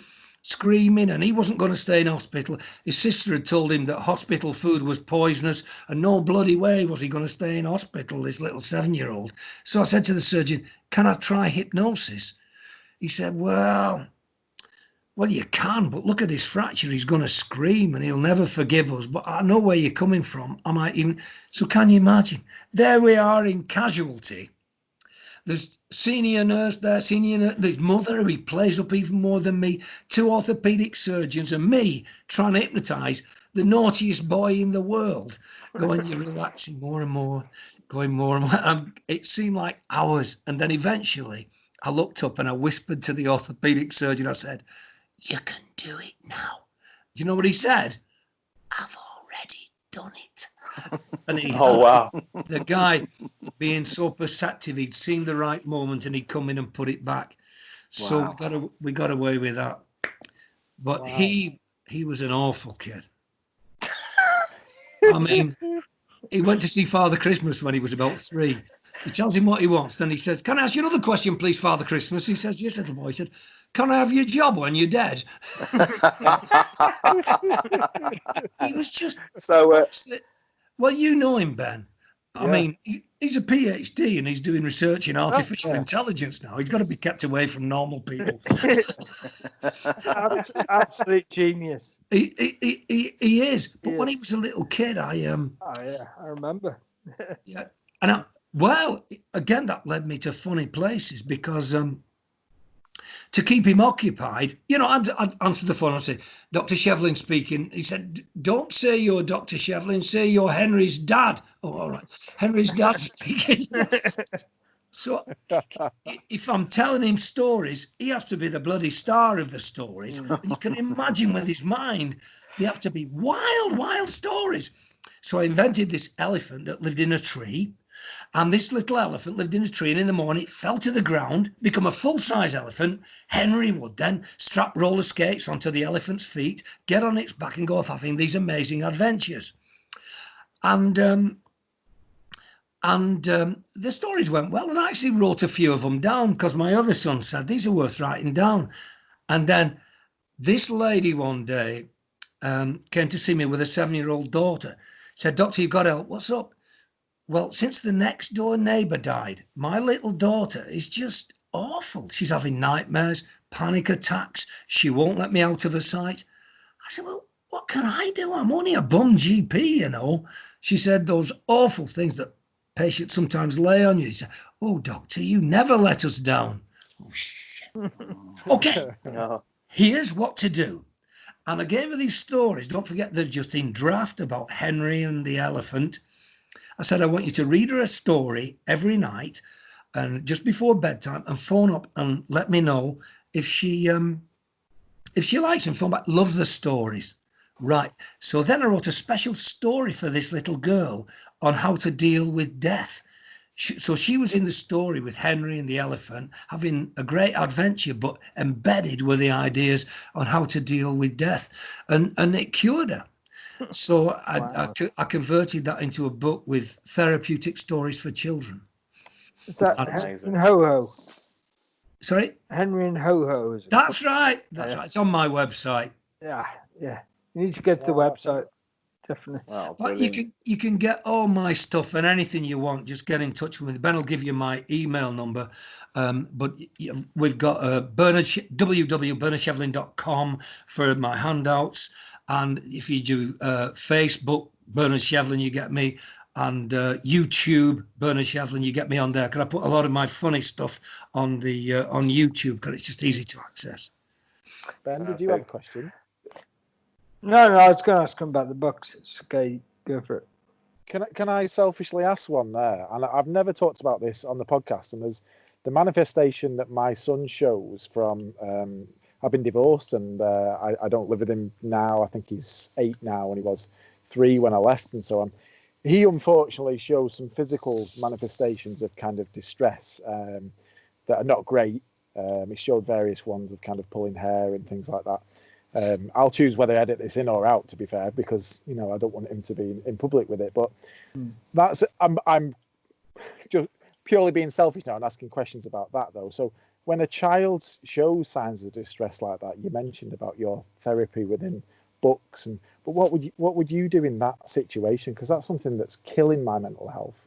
screaming, and he wasn't going to stay in hospital. His sister had told him that hospital food was poisonous, and no bloody way was he going to stay in hospital, this little 7-year-old. So I said to the surgeon, can I try hypnosis? He said, well, you can, but look at this fracture. He's going to scream and he'll never forgive us. But I know where you're coming from. I might even... So can you imagine? There we are in casualty. There's senior nurse there, there's mother who he plays up even more than me, 2 orthopaedic surgeons, and me trying to hypnotise the naughtiest boy in the world, going, you're relaxing more and more, going more and more. And it seemed like hours. And then eventually I looked up and I whispered to the orthopaedic surgeon, I said, you can do it now. Do you know what he said? I've already done it. And wow. The guy being so perceptive, he'd seen the right moment and he'd come in and put it back. So we got away with that. But he was an awful kid. I mean, he went to see Father Christmas when he was about 3. He tells him what he wants. Then he says, can I ask you another question, please, Father Christmas? He says, yes, little boy. He said, can I have your job when you're dead? He was just... So... well, you know him, Ben. I mean, he's a PhD and he's doing research in artificial intelligence now. He's got to be kept away from normal people. Absolute genius. He is. But when he was a little kid, I remember. Yeah, and again, that led me to funny places because to keep him occupied, I'd answer the phone and say, Dr. Shevlin speaking. He said, don't say you're Dr. Shevlin, say you're Henry's dad. Oh, all right. Henry's dad speaking. So if I'm telling him stories, he has to be the bloody star of the stories. And you can imagine with his mind, they have to be wild, wild stories. So I invented this elephant that lived in a tree. And this little elephant lived in a tree, and in the morning it fell to the ground, become a full-size elephant. Henry would then strap roller skates onto the elephant's feet, get on its back and go off having these amazing adventures. And the stories went well, and I actually wrote a few of them down because my other son said, these are worth writing down. And then this lady one day came to see me with a 7-year-old daughter. Said, Doctor, you've got help. What's up? Well, since the next door neighbour died, my little daughter is just awful. She's having nightmares, panic attacks. She won't let me out of her sight. I said, well, what can I do? I'm only a bum GP, She said those awful things that patients sometimes lay on you. She said, oh, doctor, you never let us down. Oh, shit. Okay, here's what to do. And I gave her these stories. Don't forget they're just in draft about Henry and the elephant. I said, I want you to read her a story every night and just before bedtime and phone up and let me know if she likes them. Phone back, loves the stories. Right. So then I wrote a special story for this little girl on how to deal with death. So she was in the story with Henry and the elephant, having a great adventure, but embedded with the ideas on how to deal with death. And it cured her. So I converted that into a book with therapeutic stories for children. Is that Henry and Ho-Ho? Sorry? Henry and Ho-Ho. Is it? That's right. That's right. It's on my website. Yeah. You need to go to the website. Definitely. Wow, but you can get all my stuff and anything you want. Just get in touch with me. Ben will give you my email number. But we've got www.bernardshevlin.com for my handouts. And if you do Facebook, Bernard Shevlin, you get me. And YouTube, Bernard Shevlin, you get me on there. Because I put a lot of my funny stuff on the on YouTube because it's just easy to access. Ben, did you have a question? No, I was going to ask him about the books. It's okay, go for it. Can I selfishly ask one there? And I've never talked about this on the podcast. And there's the manifestation that my son shows from. I've been divorced, and I don't live with him now. I think he's 8 now, and he was 3 when I left, and so on. He unfortunately shows some physical manifestations of kind of distress that are not great. He showed various ones of kind of pulling hair and things like that. I'll choose whether I edit this in or out, to be fair, because I don't want him to be in public with it. But that's I'm just purely being selfish now and asking questions about that, though. So when a child shows signs of distress like that, you mentioned about your therapy within books, but what would you do in that situation? Because that's something that's killing my mental health.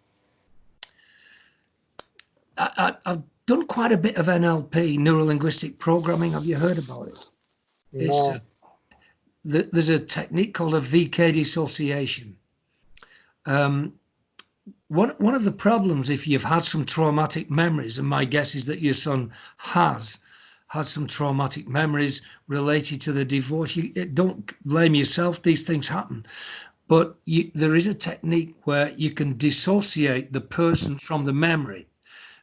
I've done quite a bit of NLP, neuro-linguistic programming. Have you heard about it? No. There's a technique called a VK dissociation. One of the problems, if you've had some traumatic memories, and my guess is that your son has had some traumatic memories related to the divorce, don't blame yourself. These things happen. But there is a technique where you can dissociate the person from the memory.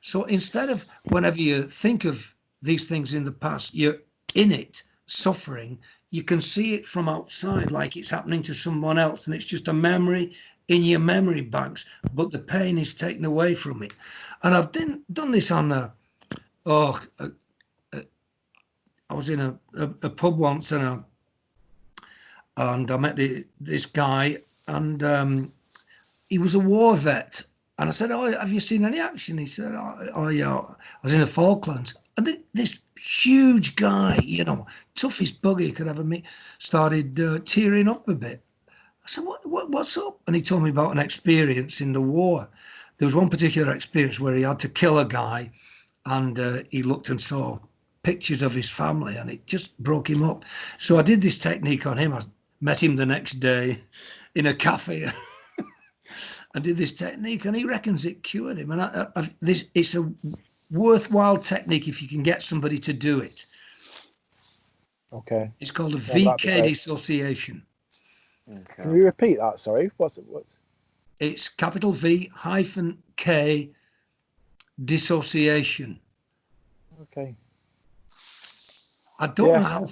So instead of whenever you think of these things in the past, you're in it, suffering, you can see it from outside like it's happening to someone else, and it's just a memory in your memory banks, but the pain is taken away from it. And I've done this on I was in a pub once, and I met this guy, and he was a war vet. And I said, "Oh, have you seen any action?" He said, "Oh yeah, I was in the Falklands." And this huge guy, toughest bugger you could ever meet, started tearing up a bit. I said, what's up? And he told me about an experience in the war. There was one particular experience where he had to kill a guy, and he looked and saw pictures of his family, and it just broke him up. So I did this technique on him. I met him the next day in a cafe. I did this technique, and he reckons it cured him. And it's a worthwhile technique if you can get somebody to do it. Okay. It's called a VK dissociation. Okay. Can you repeat that? Sorry. What's it? It's capital V-K dissociation. Okay. I don't know how.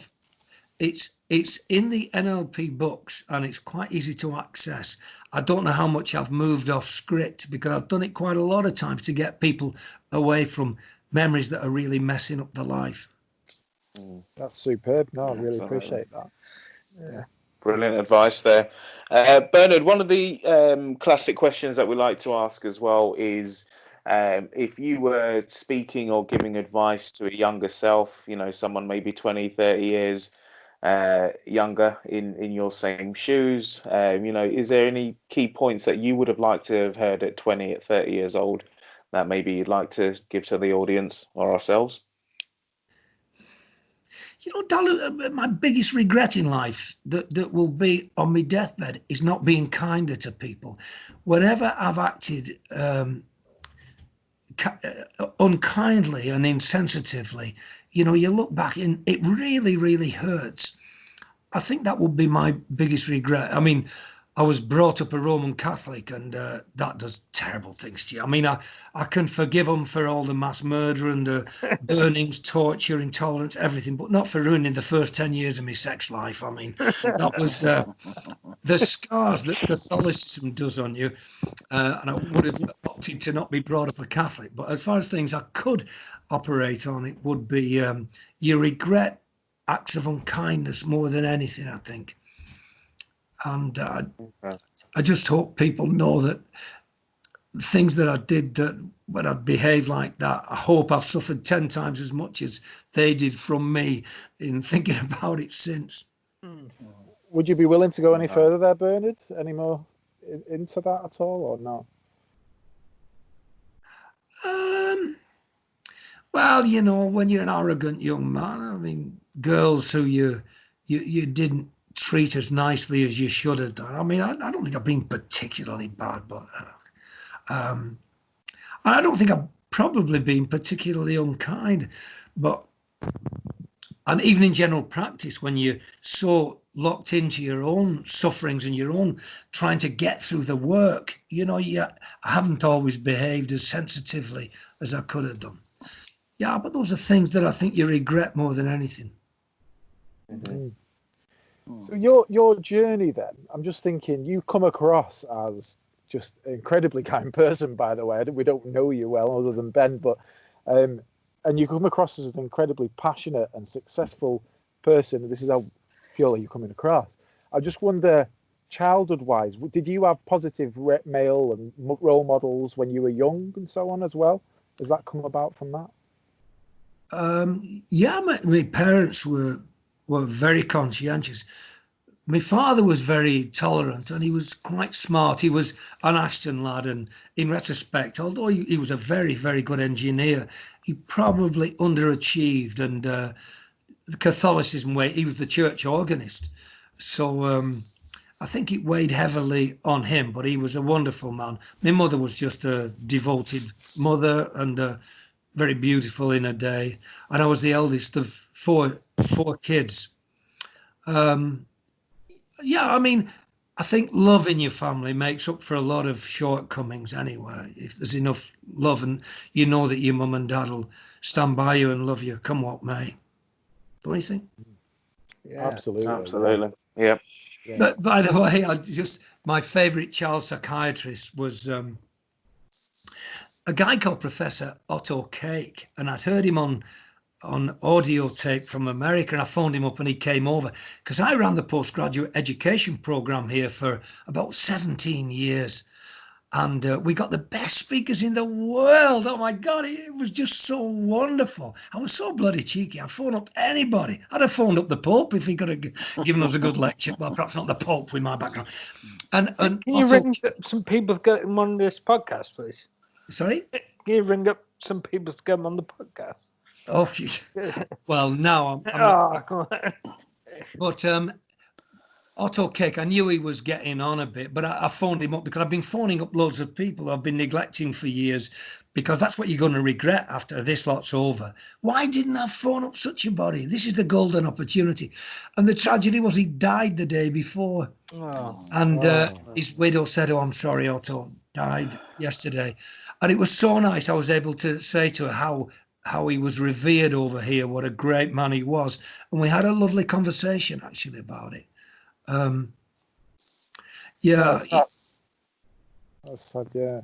It's in the NLP books, and it's quite easy to access. I don't know how much I've moved off script, because I've done it quite a lot of times to get people away from memories that are really messing up their life. That's superb. No, I really appreciate that. Yeah. Brilliant advice there. Bernard, one of the classic questions that we like to ask as well is, if you were speaking or giving advice to a younger self, someone maybe 20, 30 years younger in your same shoes, is there any key points that you would have liked to have heard at 20, at 30 years old that maybe you'd like to give to the audience or ourselves? Dalu, my biggest regret in life that will be on my deathbed is not being kinder to people. Whenever I've acted unkindly and insensitively, you look back and it really, really hurts. I think that would be my biggest regret. I mean, I was brought up a Roman Catholic, and that does terrible things to you. I mean, I can forgive them for all the mass murder and the burnings, torture, intolerance, everything, but not for ruining the first 10 years of my sex life. I mean, that was the scars that Catholicism does on you. And I would have opted to not be brought up a Catholic. But as far as things I could operate on, it would be you regret acts of unkindness more than anything, I think. And I just hope people know that things that I did, that when I behaved like that, I hope I've suffered 10 times as much as they did from me in thinking about it since. Would you be willing to go any further there, Bernard? Any more into that at all, or no? Well, when you're an arrogant young man, I mean, girls who you didn't treat as nicely as you should have done. I mean, I don't think I've been particularly bad, but I don't think I've probably been particularly unkind. But, and even in general practice, when you're so locked into your own sufferings and your own trying to get through the work, I haven't always behaved as sensitively as I could have done. Yeah, but those are things that I think you regret more than anything. Mm-hmm. So your journey then, I'm just thinking, you come across as just an incredibly kind person, by the way. We don't know you well other than Ben, but and you come across as an incredibly passionate and successful person. This is how purely you're coming across. I just wonder, childhood-wise, did you have positive male and role models when you were young and so on as well? Does that come about from that? Yeah, my parents were very conscientious. My father was very tolerant, and he was quite smart. He was an Ashton lad, and in retrospect, although he was a very, very good engineer, he probably underachieved. And the Catholicism way, he was the church organist. So I think it weighed heavily on him, but he was a wonderful man. My mother was just a devoted mother and very beautiful in her day. And I was the eldest of four kids. Yeah, I mean, I think love in your family makes up for a lot of shortcomings anyway. If there's enough love and you know that your mum and dad will stand by you and love you, come what may. Don't you think? Yeah, absolutely. Yeah. But by the way, my favourite child psychiatrist was a guy called Professor Otto Cake, and I'd heard him on audio tape from America, and I phoned him up and he came over because I ran the postgraduate education program here for about 17 years. And we got the best speakers in the world. Oh my God, it was just so wonderful. I was so bloody cheeky. I'd phone up anybody. I'd have phoned up the Pope if he could have given us a good lecture. Well, perhaps not the Pope with my background. And Can you ring up some people to get them on this podcast, please? Sorry? Can you ring up some people to get them on the podcast? Oh, geez. Well, now I'm not. But Otto Cake, I knew he was getting on a bit, but I phoned him up because I've been phoning up loads of people I've been neglecting for years, because that's what you're going to regret after this lot's over. Why didn't I phone up such a body? This is the golden opportunity. And the tragedy was he died the day before. Oh. And his widow said, "Oh, I'm sorry, Otto died yesterday." And it was so nice. I was able to say to her how he was revered over here, what a great man he was. And we had a lovely conversation, actually, about it. That's sad, yeah.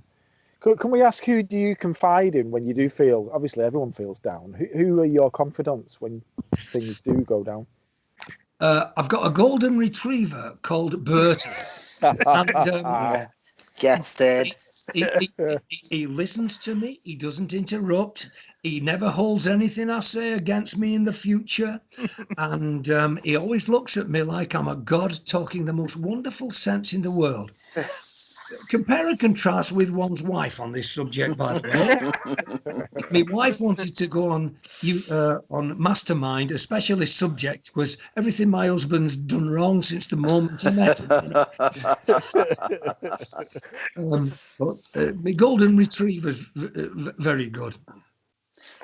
Can we ask, who do you confide in when you do feel, obviously everyone feels down, who are your confidants when things do go down? I've got a golden retriever called Bertie. And, Gets it. he listens to me. He doesn't interrupt. He never holds anything I say against me in the future. And he always looks at me like I'm a god talking the most wonderful sense in the world. Compare and contrast with one's wife on this subject, by the way. My wife wanted to go on Mastermind. A specialist subject was everything my husband's done wrong since the moment he met him. But my golden retriever's very good.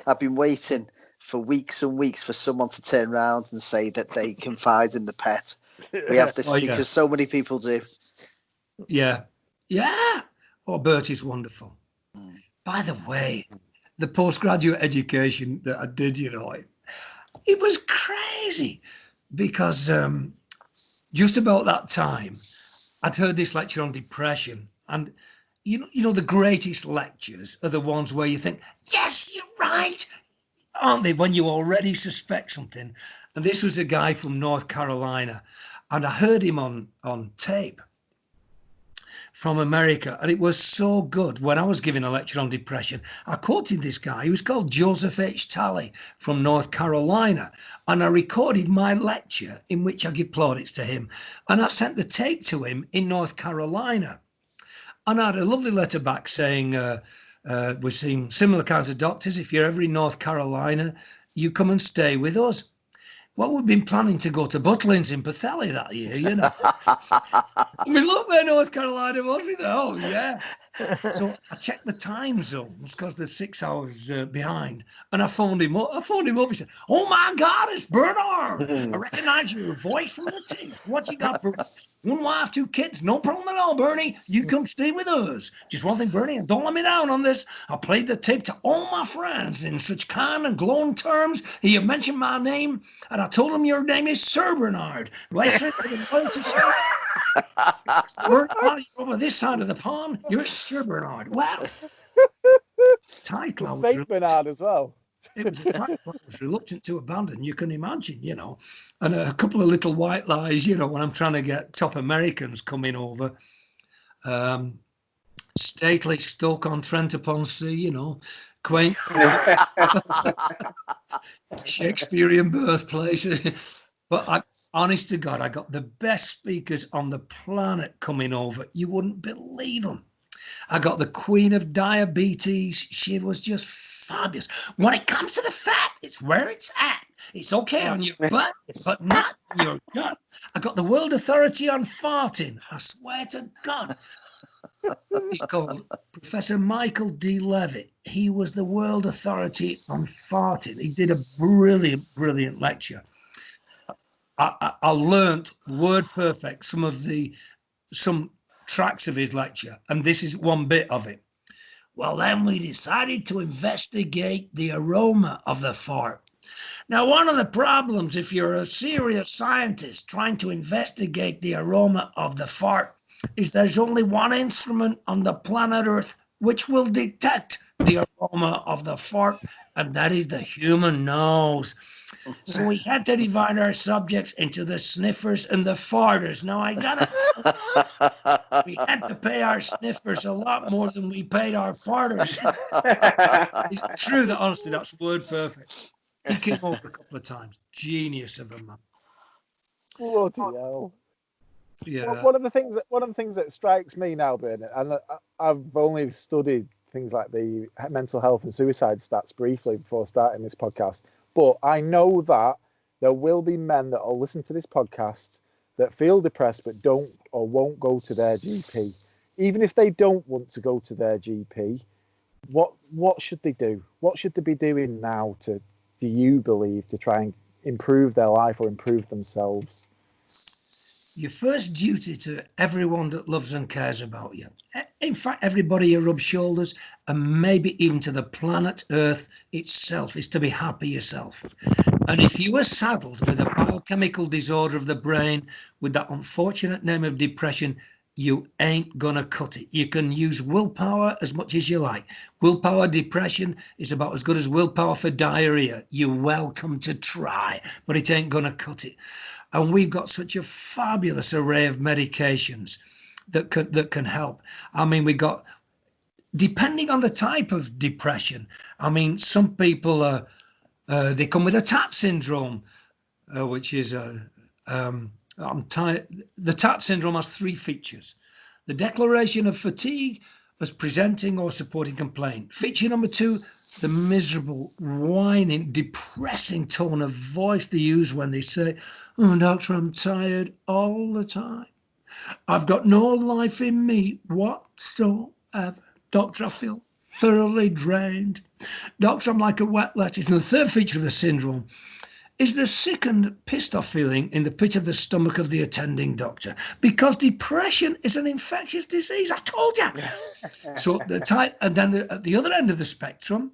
I've been waiting for weeks and weeks for someone to turn around and say that they confide in the pet. We have this because so many people do. Yeah. Yeah. Oh, Bertie's wonderful. By the way, the postgraduate education that I did, it was crazy because just about that time, I'd heard this lecture on depression. And, you know, the greatest lectures are the ones where you think, yes, you're right, aren't they, when you already suspect something. And this was a guy from North Carolina. And I heard him on tape from America, and it was so good. When I was giving a lecture on depression, I quoted this guy. He was called Joseph H. Talley from North Carolina, and I recorded my lecture in which I give plaudits to him, and I sent the tape to him in North Carolina. And I had a lovely letter back saying, we've seen similar kinds of doctors. If you're ever in North Carolina, you come and stay with us. Well, we've been planning to go to Butlins in Pwllheli that year, you know. I mean, look where North Carolina was with it. Oh, yeah. So I checked the time zones because they're 6 hours behind. And I phoned him up. He said, "Oh, my God, it's Bernard. I recognize your voice from the tape. What you got, Bernie? One wife, 2 kids. No problem at all, Bernie. You come stay with us. Just one thing, Bernie, and don't let me down on this. I played the tape to all my friends in such kind and glowing terms. He mentioned my name, and I told him your name is Sir Bernard. Bernard, you're over this side of the pond. You're Sir Bernard. Wow. Title. Saint Bernard as well. It was a title I was reluctant to abandon. You can imagine, you know. And a couple of little white lies, you know, when I'm trying to get top Americans coming over. Stately Stoke-on-Trent-upon-Sea, you know, quaint Shakespearean birthplace. But honest to God, I got the best speakers on the planet coming over. You wouldn't believe them. I got the Queen of Diabetes. She was just fabulous. When it comes to the fat, it's where it's at. It's okay on your butt, but not on your gut. I got the World Authority on Farting. I swear to God. He's called Professor Michael D. Levitt. He was the World Authority on Farting. He did a brilliant, brilliant lecture. I learned word perfect some tracks of his lecture, and this is one bit of it. Well, then we decided to investigate the aroma of the fart. Now, one of the problems, if you're a serious scientist trying to investigate the aroma of the fart, is there's only one instrument on the planet Earth which will detect the aroma of the fart, and that is the human nose. So we had to divide our subjects into the sniffers and the farters. Now I gotta we had to pay our sniffers a lot more than we paid our farters. It's true that honestly that's word perfect. He came over a couple of times. Genius of a man. Bloody hell. Yeah. One of the things that strikes me now, Bernard, and I've only studied things like the mental health and suicide stats briefly before starting this podcast, but I know that there will be men that will listen to this podcast that feel depressed but don't or won't go to their GP. Even if they don't want to go to their GP, what should they do? What should they be doing now do you believe, to try and improve their life or improve themselves? Your first duty to everyone that loves and cares about you, in fact, everybody you rub shoulders, and maybe even to the planet Earth itself, is to be happy yourself. And if you are saddled with a biochemical disorder of the brain with that unfortunate name of depression, you ain't gonna cut it. You can use willpower as much as you like. Willpower depression is about as good as willpower for diarrhea. You're welcome to try, but it ain't gonna cut it. And we've got such a fabulous array of medications that can help. I mean, we got, depending on the type of depression. I mean, some people they come with a TAT syndrome, which is I'm tired. The TAT syndrome has 3 features: the declaration of fatigue as presenting or supporting complaint. Feature number 2, the miserable, whining, depressing tone of voice they use when they say, "Oh, doctor, I'm tired all the time. I've got no life in me whatsoever. Doctor, I feel thoroughly drained. Doctor, I'm like a wet lettuce." And the 3rd feature of the syndrome is the sickened, pissed off feeling in the pit of the stomach of the attending doctor, because depression is an infectious disease. I've told you. So and then at the other end of the spectrum,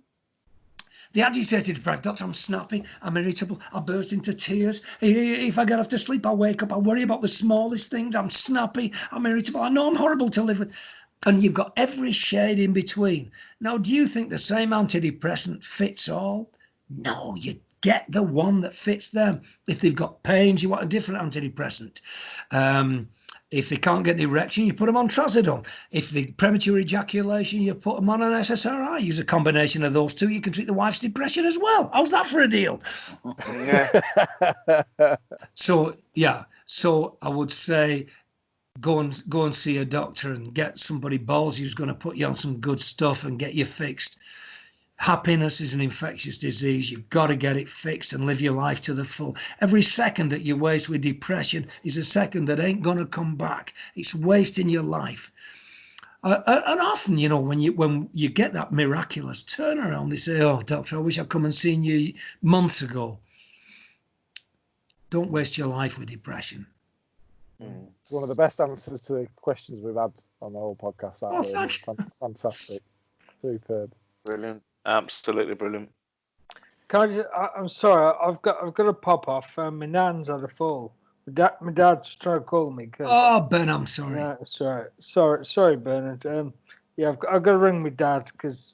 the agitated depressed, "Doctor, I'm snappy, I'm irritable, I burst into tears. If I get off to sleep, I wake up, I worry about the smallest things. I'm snappy, I'm irritable, I know I'm horrible to live with." And you've got every shade in between. Now, do you think the same antidepressant fits all? No, you get the one that fits them. If they've got pains, you want a different antidepressant. If they can't get an erection, you put them on trazodone. If the premature ejaculation, you put them on an SSRI. Use a combination of those 2. You can treat the wife's depression as well. How's that for a deal? Yeah. So I would say go and see a doctor and get somebody ballsy who's going to put you on some good stuff and get you fixed. Happiness is an infectious disease. You've got to get it fixed and live your life to the full. Every second that you waste with depression is a second that ain't going to come back. It's wasting your life. And often, you know, when you get that miraculous turnaround, they say, "Oh, doctor, I wish I'd come and seen you months ago." Don't waste your life with depression. It's one of the best answers to the questions we've had on the whole podcast. Fantastic. Superb. Brilliant. Absolutely brilliant. I'm sorry, I've got to pop off. My nan's had a fall. My dad's trying to call me. Oh, Ben, I'm sorry. Yeah, sorry, Bernard. I've got to ring my dad because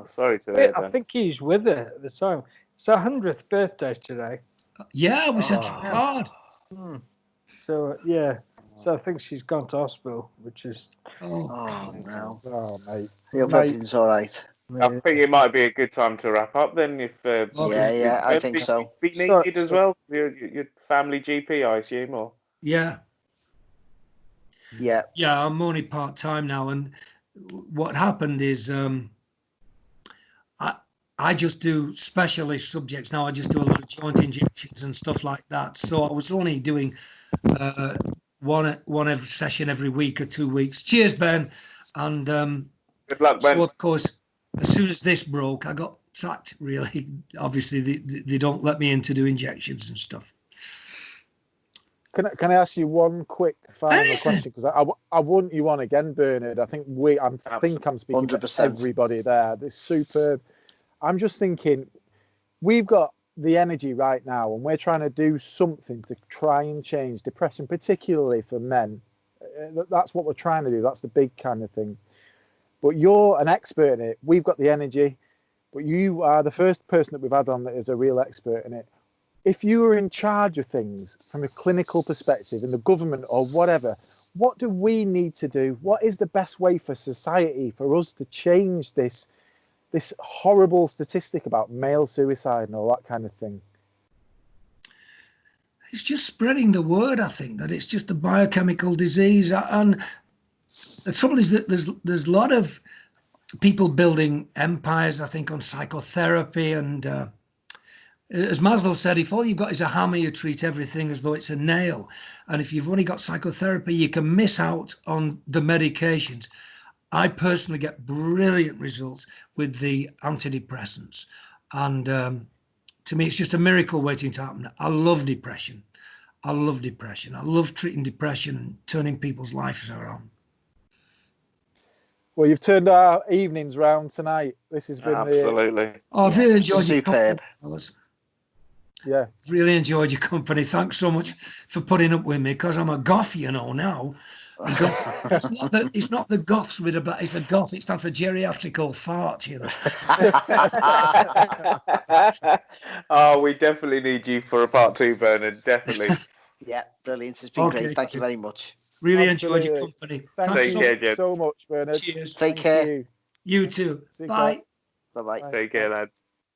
Sorry to hear, Ben. I think he's with her at the time. It's her 100th birthday today. Yeah, we sent you a card. So so I think she's gone to hospital, which is No. Oh, mate. I hope everything's all right. I think it might be a good time to wrap up then. If I think so. Be needed as well. Your family GP, I assume, or Yeah. Yeah. I'm only part time now, and what happened is I just do specialist subjects now. I just do a lot of joint injections and stuff like that. So I was only doing one every session every week or 2 weeks. Cheers, Ben. And good luck, Ben. so of course, as soon as this broke, I got sacked. Really, obviously, they don't let me in to do injections and stuff. Can I ask you one quick final question? Because I want you on again, Bernard. I think I'm speaking 100%. to everybody there. This superb. I'm just thinking, we've got the energy right now, and we're trying to do something to try and change depression, particularly for men. That's what we're trying to do. That's the big kind of thing. But you're an expert in it. We've got the energy, but you are the first person that we've had on that is a real expert in it. If you were in charge of things from a clinical perspective in the government or whatever, what do we need to do? What is the best way for society, for us to change this horrible statistic about male suicide and all that kind of thing? It's just spreading the word, I think, that it's just a biochemical disease. And the trouble is that there's a lot of people building empires, I think, on psychotherapy. And as Maslow said, if all you've got is a hammer, you treat everything as though it's a nail. And if you've only got psychotherapy, you can miss out on the medications. I personally get brilliant results with the antidepressants. And to me, it's just a miracle waiting to happen. I love depression. I love treating depression and turning people's lives around. Well, you've turned our evenings round tonight. This has been absolutely. I've really enjoyed your company, fellas. Yeah, really enjoyed your company. Thanks so much for putting up with me, because I'm a goth, you know, now. It's not the goths with a, it's a goth. It stands for geriatrical fart, you know. Oh, we definitely need you for a part 2, Bernard. Definitely. Yeah, brilliant. It's been great. Thank you very much. Really enjoyed your company. Thank you so much, Bernard. Cheers. Take care. You too. Bye. Bye-bye. Take care, lads.